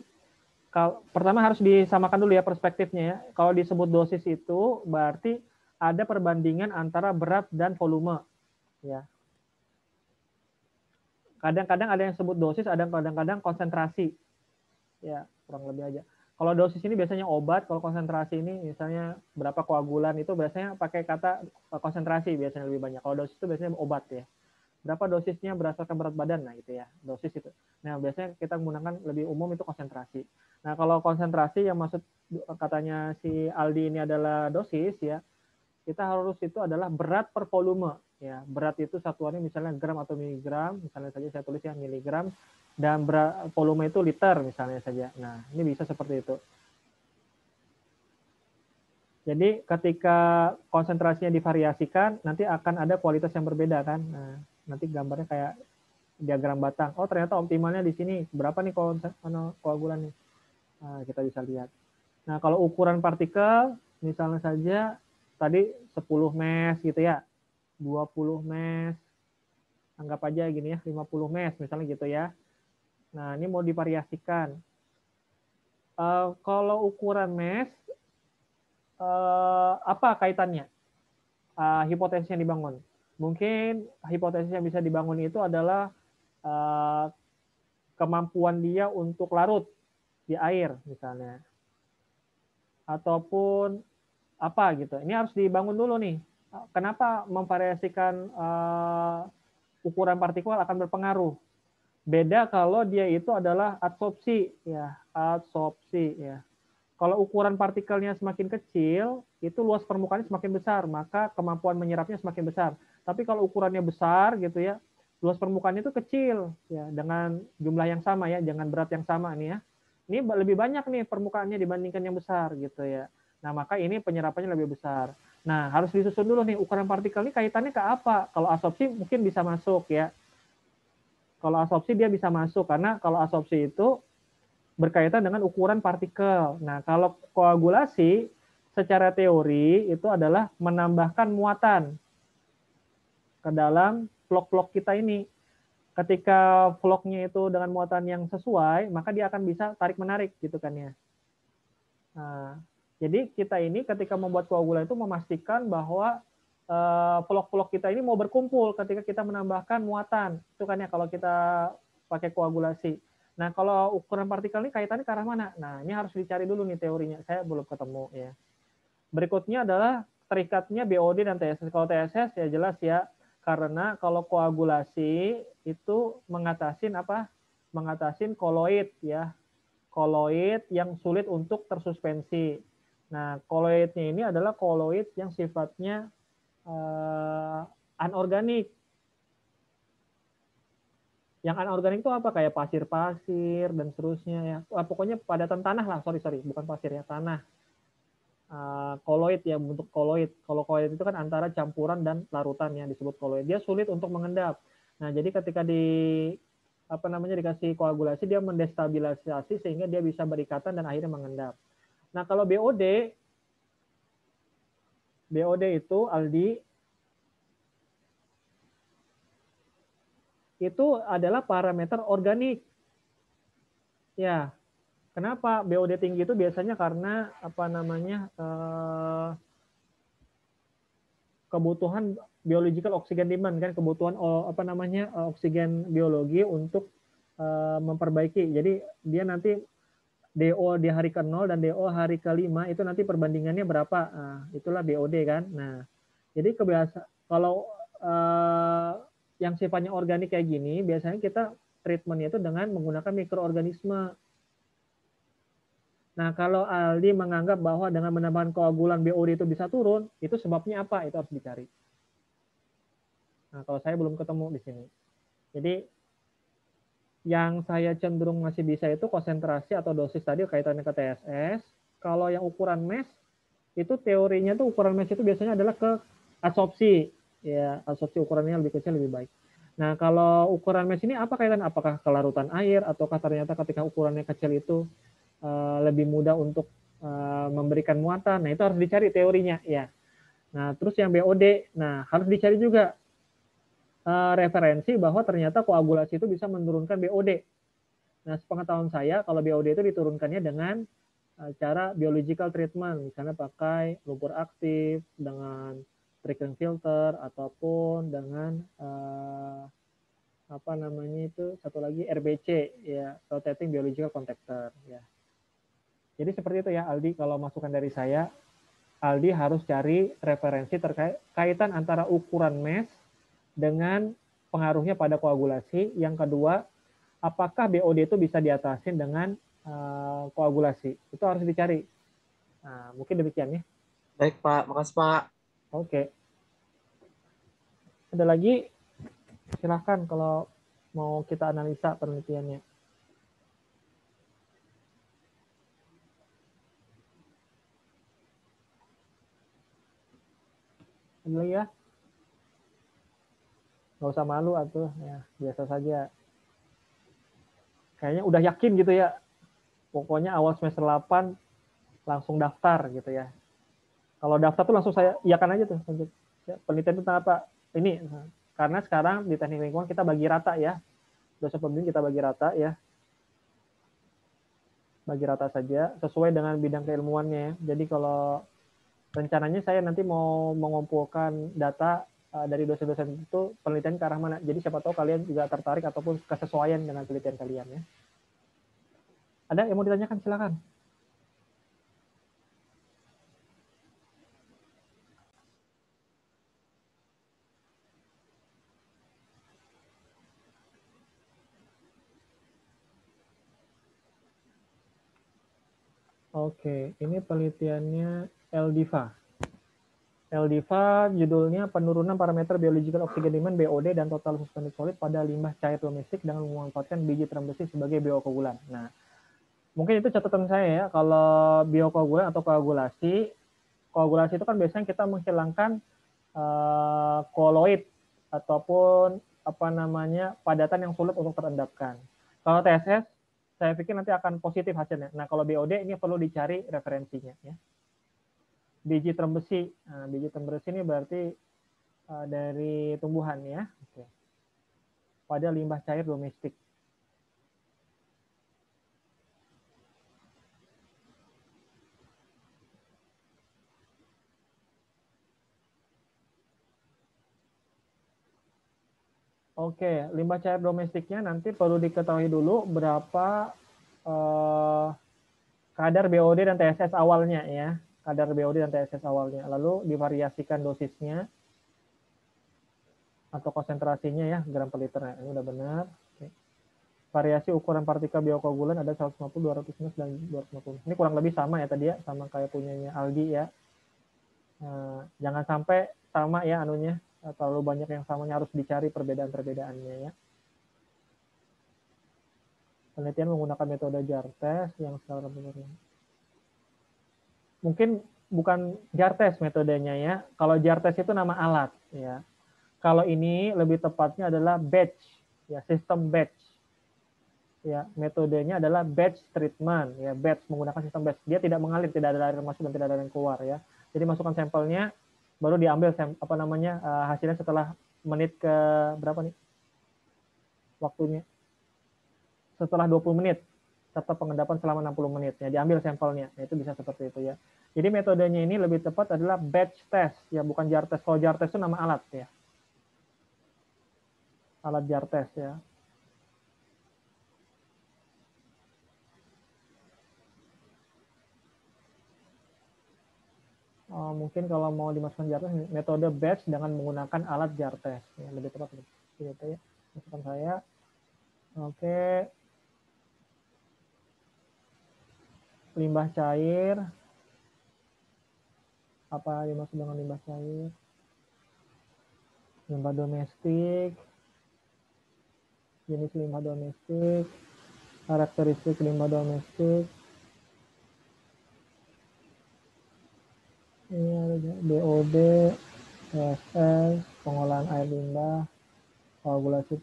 [SPEAKER 1] kalau pertama harus disamakan dulu ya perspektifnya ya. Kalau disebut dosis itu berarti ada perbandingan antara berat dan volume ya. Kadang-kadang ada yang sebut dosis, ada kadang-kadang konsentrasi. Ya, kurang lebih aja. Kalau dosis ini biasanya obat, kalau konsentrasi ini misalnya berapa koagulan itu biasanya pakai kata konsentrasi biasanya lebih banyak. Kalau dosis itu biasanya obat ya. Berapa dosisnya berdasarkan berat badan, nah gitu ya, dosis itu. Nah, biasanya kita menggunakan lebih umum itu konsentrasi. Nah, kalau konsentrasi yang maksud katanya si Aldi ini adalah dosis ya, kita harus itu adalah berat per volume ya. Berat itu satuannya misalnya gram atau miligram, misalnya saja saya tulis ya miligram, dan berat volume itu liter misalnya saja. Nah, ini bisa seperti itu. Jadi ketika konsentrasinya divariasikan, nanti akan ada kualitas yang berbeda kan. Nah, nanti gambarnya kayak diagram batang. Oh, ternyata optimalnya di sini. Berapa nih koagulan nih? Nah, kita bisa lihat. Nah, kalau ukuran partikel, misalnya saja tadi 10 mesh gitu ya. 20 mesh. Anggap aja gini ya, 50 mesh misalnya gitu ya. Nah, ini mau divariasikan. Kalau ukuran mesh, apa kaitannya? Hipotesis yang dibangun. Mungkin hipotesis yang bisa dibangun itu adalah kemampuan dia untuk larut di air misalnya. Ataupun apa gitu. Ini harus dibangun dulu nih. Kenapa memvariasikan ukuran partikel akan berpengaruh. Beda kalau dia itu adalah adsorpsi, ya, adsorpsi, ya. Kalau ukuran partikelnya semakin kecil, itu luas permukaannya semakin besar, maka kemampuan menyerapnya semakin besar. Tapi kalau ukurannya besar, gitu ya, luas permukaannya itu kecil, ya, dengan jumlah yang sama ya, dengan berat yang sama nih ya. Ini lebih banyak nih permukaannya dibandingkan yang besar, gitu ya. Nah, maka ini penyerapannya lebih besar. Nah, harus disusun dulu nih ukuran partikel ini kaitannya ke apa? Kalau adsorpsi mungkin bisa masuk ya. Kalau adsorpsi dia bisa masuk karena kalau adsorpsi itu berkaitan dengan ukuran partikel. Nah, kalau koagulasi secara teori itu adalah menambahkan muatan ke dalam vlog-vlog kita ini. Ketika vlognya itu dengan muatan yang sesuai, maka dia akan bisa tarik-menarik gitu kan ya. Nah, jadi kita ini ketika membuat koagula itu memastikan bahwa vlog-vlog kita ini mau berkumpul ketika kita menambahkan muatan. Itu kan ya kalau kita pakai koagulasi. Nah, kalau ukuran partikel ini kaitannya ke arah mana? Nah, ini harus dicari dulu nih teorinya. Saya belum ketemu ya. Berikutnya adalah terikatnya BOD dan TSS. Kalau TSS ya jelas ya, karena kalau koagulasi itu mengatasin apa? Mengatasin koloid ya. Koloid yang sulit untuk tersuspensi. Nah, koloidnya ini adalah koloid yang sifatnya anorganik. Yang anorganik itu apa? Kayak pasir-pasir dan seterusnya ya. Pokoknya padatan tanah lah, sorry, bukan pasir ya, tanah. Koloid ya, bentuk koloid. Kalau koloid itu kan antara campuran dan larutan yang disebut koloid. Dia sulit untuk mengendap. Nah, jadi ketika dikasih koagulasi dia mendestabilisasi sehingga dia bisa berikatan dan akhirnya mengendap. Nah, kalau BOD itu Aldi itu adalah parameter organik. Ya, kenapa BOD tinggi itu biasanya karena kebutuhan biological oxygen demand kan, kebutuhan oksigen biologi untuk memperbaiki. Jadi dia nanti DO di hari ke-0 dan DO hari ke-5 itu nanti perbandingannya berapa? Nah, itulah BOD kan. Nah, jadi kalau yang sifatnya organik kayak gini, biasanya kita treatmentnya itu dengan menggunakan mikroorganisme. Nah, kalau Aldi menganggap bahwa dengan menambahkan koagulan BOD itu bisa turun, itu sebabnya apa? Itu harus dicari. Nah, kalau saya belum ketemu di sini. Jadi, yang saya cenderung masih bisa itu konsentrasi atau dosis tadi kaitannya ke TSS. Kalau yang ukuran MES, itu teorinya tuh ukuran MES itu biasanya adalah ke adsorpsi. Ya, adsorpsi ukurannya lebih kecil lebih baik. Nah, kalau ukuran MES ini apa kaitan? Apakah kelarutan air ataukah ternyata ketika ukurannya kecil itu lebih mudah untuk memberikan muatan? Nah, itu harus dicari teorinya ya. Nah, terus yang BOD, nah harus dicari juga referensi bahwa ternyata koagulasi itu bisa menurunkan BOD. Nah, sepengetahuan saya kalau BOD itu diturunkannya dengan cara biological treatment, misalnya pakai lumpur aktif dengan trickling filter ataupun dengan satu lagi RBC ya, rotating biological contactor ya. Jadi seperti itu ya Aldi, kalau masukan dari saya, Aldi harus cari referensi terkait kaitan antara ukuran MES dengan pengaruhnya pada koagulasi. Yang kedua, apakah BOD itu bisa diatasin dengan koagulasi? Itu harus dicari. Nah, mungkin demikian ya.
[SPEAKER 4] Baik Pak, makasih Pak.
[SPEAKER 1] Oke. Ada lagi? Silahkan kalau mau kita analisa penelitiannya. Ada lagi ya? Nggak usah malu atuh, ya biasa saja. Kayaknya udah yakin gitu ya. Pokoknya awal semester 8 langsung daftar gitu ya. Kalau daftar tuh langsung saya iyakan aja tuh. Ya, penelitian tentang apa? Ini. Karena sekarang di teknik lingkungan kita bagi rata ya. Dosen pembimbing kita bagi rata ya. Bagi rata saja sesuai dengan bidang keilmuannya. Jadi kalau rencananya saya nanti mau mengumpulkan data dari dosen-dosen itu penelitian ke arah mana. Jadi siapa tahu kalian juga tertarik ataupun kesesuaian dengan penelitian kalian ya. Ada yang mau ditanyakan silakan. Oke, ini penelitiannya Eldiva. Eldiva judulnya penurunan parameter biological oxygen demand BOD dan total suspended solid pada limbah cair domestik dengan memanfaatkan biji terembesi sebagai biokoagulan. Nah, mungkin itu catatan saya ya, kalau biokoagulan atau koagulasi itu kan biasanya kita menghilangkan koloid ataupun apa namanya padatan yang sulit untuk terendapkan. Kalau TSS, saya pikir nanti akan positif hasilnya. Nah, kalau BOD ini perlu dicari referensinya ya. Biji terembesi, nah, biji terembesi ini berarti dari tumbuhan ya. Oke. Pada limbah cair domestik. Oke, limbah cair domestiknya nanti perlu diketahui dulu berapa kadar BOD dan TSS awalnya ya. Kadar BOD dan TSS awalnya. Lalu divariasikan dosisnya atau konsentrasinya ya, gram per liter. Ini udah benar. Oke. Variasi ukuran partikel biokoagulan ada 150, 215, dan 250. Ini kurang lebih sama ya tadi ya, sama kayak punyanya Aldi ya. Jangan sampai sama ya anunya, terlalu banyak yang samanya, harus dicari perbedaan-perbedaannya ya. Penelitian menggunakan metode jar test yang secara benar. Mungkin bukan jar test metodenya ya. Kalau jar test itu nama alat ya. Kalau ini lebih tepatnya adalah batch ya, sistem batch. Ya, metodenya adalah batch treatment ya, batch menggunakan sistem batch. Dia tidak mengalir, tidak ada air masuk dan tidak ada air keluar ya. Jadi masukkan sampelnya baru diambil hasilnya setelah menit ke berapa nih? Waktunya. Setelah 20 menit serta pengendapan selama 60 menit ya, diambil sampelnya. Nah, itu bisa seperti itu ya. Jadi metodenya ini lebih tepat adalah batch test ya, bukan jar test. Kalau jar test itu nama alat ya. Alat jar test ya. Mungkin kalau mau dimasukkan jar test, metode batch dengan menggunakan alat jar test ya, lebih tepat gitu ya. Masukkan saya. Oke. Limbah cair. Apa dimaksud dengan limbah cair? Limbah domestik. Jenis limbah domestik. Karakteristik limbah domestik. Ini ada BOD, TSS, pengolahan air limbah, koagulasi.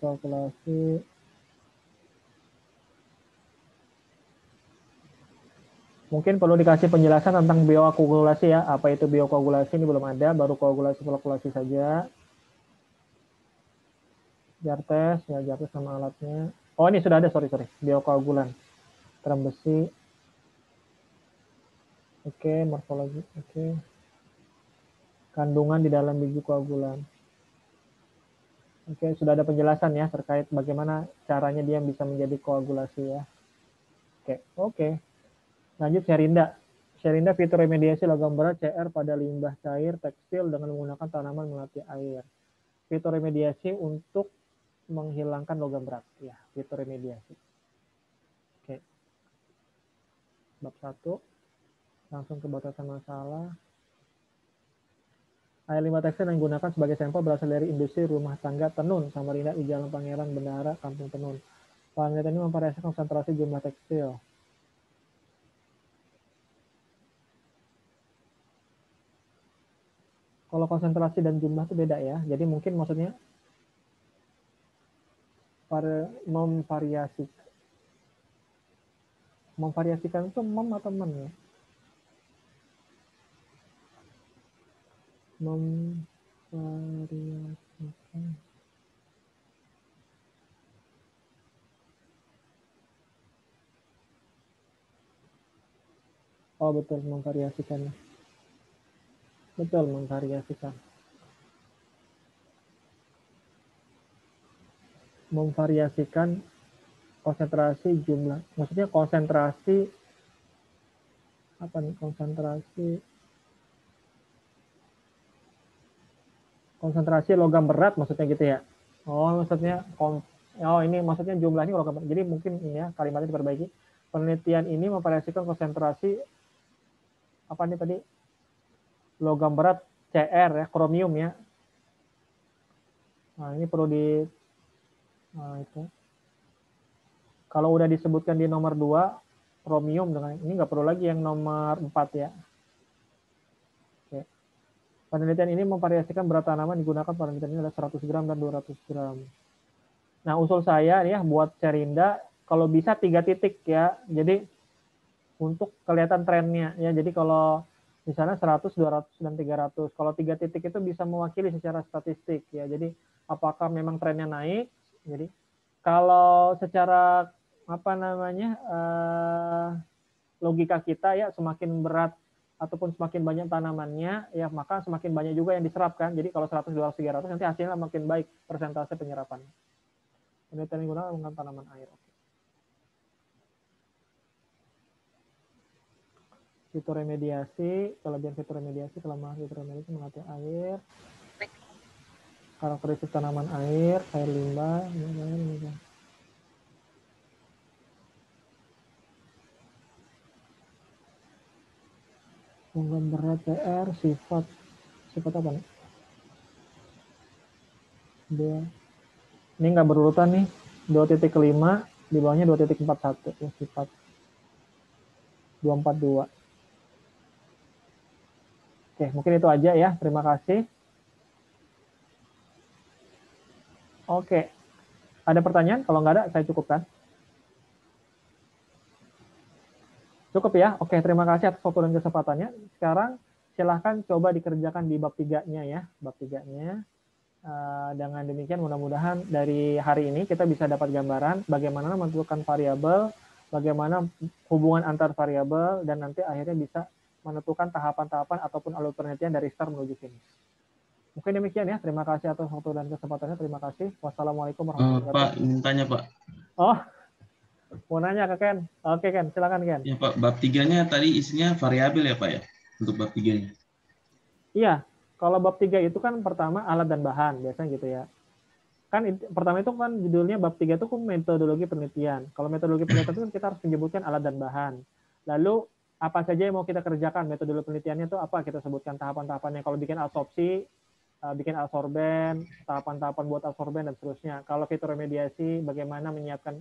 [SPEAKER 1] Mungkin perlu dikasih penjelasan tentang biokoagulasi ya. Apa itu biokoagulasi, ini belum ada, baru koagulasi saja. Jar test ya, jar test sama alatnya. Oh, ini sudah ada, sorry. Biokoagulan. Terembesi. Oke, morfologi. Oke. Kandungan di dalam biji koagulan. Oke, sudah ada penjelasan ya terkait bagaimana caranya dia bisa menjadi koagulasi ya. Oke. Lanjut Sherinda. Sherinda fitur remediasi logam berat CR pada limbah cair tekstil dengan menggunakan tanaman melatih air. Fitur remediasi untuk menghilangkan logam berat ya, fitur remediasi. Oke. Bab 1. Langsung ke batasan masalah. Air limbah tekstil yang digunakan sebagai sampel berasal dari industri rumah tangga Tenun, Samarinda, di Jalan Pangeran Bendahara, Kampung Tenun. Penelitian ini memvariasikan konsentrasi jumlah tekstil. Kalau konsentrasi dan jumlah itu beda ya. Jadi mungkin maksudnya memvariasikan itu mem atau men ya? Memvariasikan. Oh betul, memvariasikan. Betul, memvariasikan. Memvariasikan konsentrasi jumlah. Maksudnya konsentrasi apa nih? Konsentrasi logam berat maksudnya gitu ya. Oh, maksudnya ini maksudnya jumlahnya logam berat. Jadi mungkin ini ya kalimatnya diperbaiki. Penelitian ini memvariasikan konsentrasi apa nih tadi? Logam berat Cr ya, kromium ya. Nah, ini perlu nah itu. Kalau udah disebutkan di nomor 2, kromium dengan ini nggak perlu lagi yang nomor 4 ya. Oke. Penelitian ini memvariasikan berat tanaman digunakan penelitian ini adalah 100 gram dan 200 gram. Nah, usul saya ya buat Cerinda, kalau bisa 3 titik ya. Jadi untuk kelihatan trennya ya. Jadi kalau misalnya 100, 200 dan 300. Kalau 3 titik itu bisa mewakili secara statistik ya. Jadi apakah memang trennya naik? Jadi kalau secara apa namanya logika kita ya, semakin berat ataupun semakin banyak tanamannya ya, maka semakin banyak juga yang diserapkan. Jadi kalau 100, 200, 300 nanti hasilnya makin baik persentase penyerapan. Penelitian digunakan menggunakan tanaman air. Fitoremediasi, kelebihan fitoremediasi, kelemahan fitoremediasi mengatur air, karakteristik tanaman air limbah, logam berat Cr, sifat apa nih? Ini nggak berurutan nih, 2.5, di bawahnya 2.41 ya, sifat 242. Oke, mungkin itu aja ya. Terima kasih. Oke. Ada pertanyaan? Kalau nggak ada, saya cukupkan. Cukup ya? Oke, terima kasih atas waktu dan kesempatannya. Sekarang silahkan coba dikerjakan di bab 3-nya ya. Bab 3-nya. Dengan demikian mudah-mudahan dari hari ini kita bisa dapat gambaran bagaimana menentukan variabel, bagaimana hubungan antar variabel, dan nanti akhirnya bisa menentukan tahapan-tahapan ataupun alur penelitian dari start menuju finish. Mungkin demikian ya. Terima kasih atas waktu dan kesempatannya. Terima kasih. Wassalamualaikum warahmatullahi wabarakatuh.
[SPEAKER 4] Pak, ingin tanya Pak.
[SPEAKER 1] Oh, mau nanya ke Ken? Oke Ken, silakan Ken.
[SPEAKER 4] Ya Pak, bab 3-nya tadi isinya variabel ya Pak ya? Untuk bab 3-nya.
[SPEAKER 1] Iya, kalau bab 3 itu kan pertama alat dan bahan, biasanya gitu ya. Kan pertama itu kan judulnya bab 3 itu kan metodologi penelitian. Kalau metodologi penelitian itu kan kita harus menyebutkan alat dan bahan. Lalu apa saja yang mau kita kerjakan, metodologi penelitiannya itu apa, kita sebutkan tahapan-tahapannya. Kalau bikin absorpsi, bikin absorben, tahapan-tahapan buat absorben dan seterusnya. Kalau fitoremediasi, bagaimana menyiapkan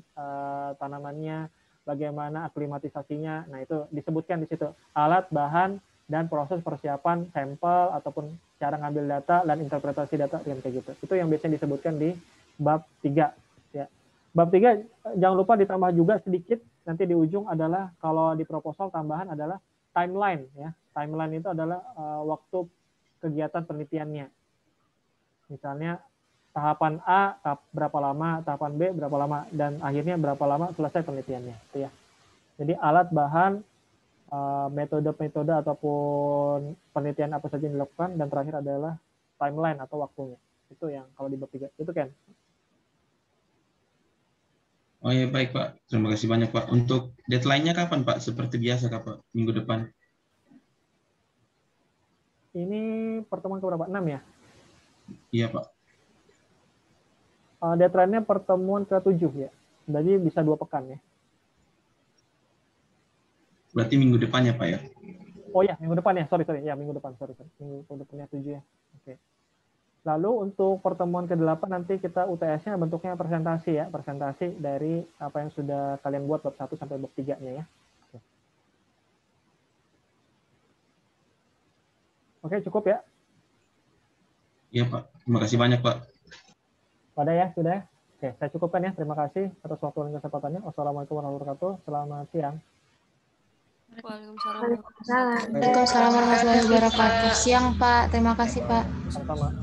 [SPEAKER 1] tanamannya, bagaimana aklimatisasinya. Nah, itu disebutkan di situ. Alat, bahan, dan proses persiapan sampel ataupun cara ngambil data dan interpretasi data kayak gitu. Itu yang biasanya disebutkan di bab 3 ya. Bab 3 jangan lupa ditambah juga sedikit nanti di ujung adalah kalau di proposal tambahan adalah timeline ya. Timeline itu adalah waktu kegiatan penelitiannya. Misalnya tahapan A berapa lama, tahapan B berapa lama, dan akhirnya berapa lama selesai penelitiannya. Itu ya. Jadi alat, bahan, metode-metode ataupun penelitian apa saja yang dilakukan, dan terakhir adalah timeline atau waktunya. Itu yang kalau di bab 3. Itu kan.
[SPEAKER 4] Oh ya baik Pak, terima kasih banyak Pak. Untuk deadline-nya kapan Pak? Seperti biasa Pak, minggu depan.
[SPEAKER 1] Ini pertemuan keberapa? 6 ya?
[SPEAKER 4] Iya Pak.
[SPEAKER 1] Deadline-nya pertemuan ke-7 ya. Jadi bisa 2 pekan ya.
[SPEAKER 4] Berarti minggu depan ya Pak ya?
[SPEAKER 1] Oh ya, minggu depan ya. Sorry. Ya, minggu depan. Sorry. Minggu depannya 7 ya. Oke. Lalu untuk pertemuan ke-8 nanti kita UTS-nya bentuknya presentasi ya. Presentasi dari apa yang sudah kalian buat bab 1 sampai bab 3-nya ya. Oke, cukup ya?
[SPEAKER 4] Iya Pak, terima kasih banyak Pak.
[SPEAKER 1] Pada ya, sudah ya? Oke, saya cukupkan ya. Terima kasih atas waktu dan kesempatannya. Wassalamualaikum warahmatullahi wabarakatuh. Selamat siang.
[SPEAKER 5] Waalaikumsalam warahmatullahi wabarakatuh. Siang Pak, terima kasih Pak.
[SPEAKER 1] Sama-sama.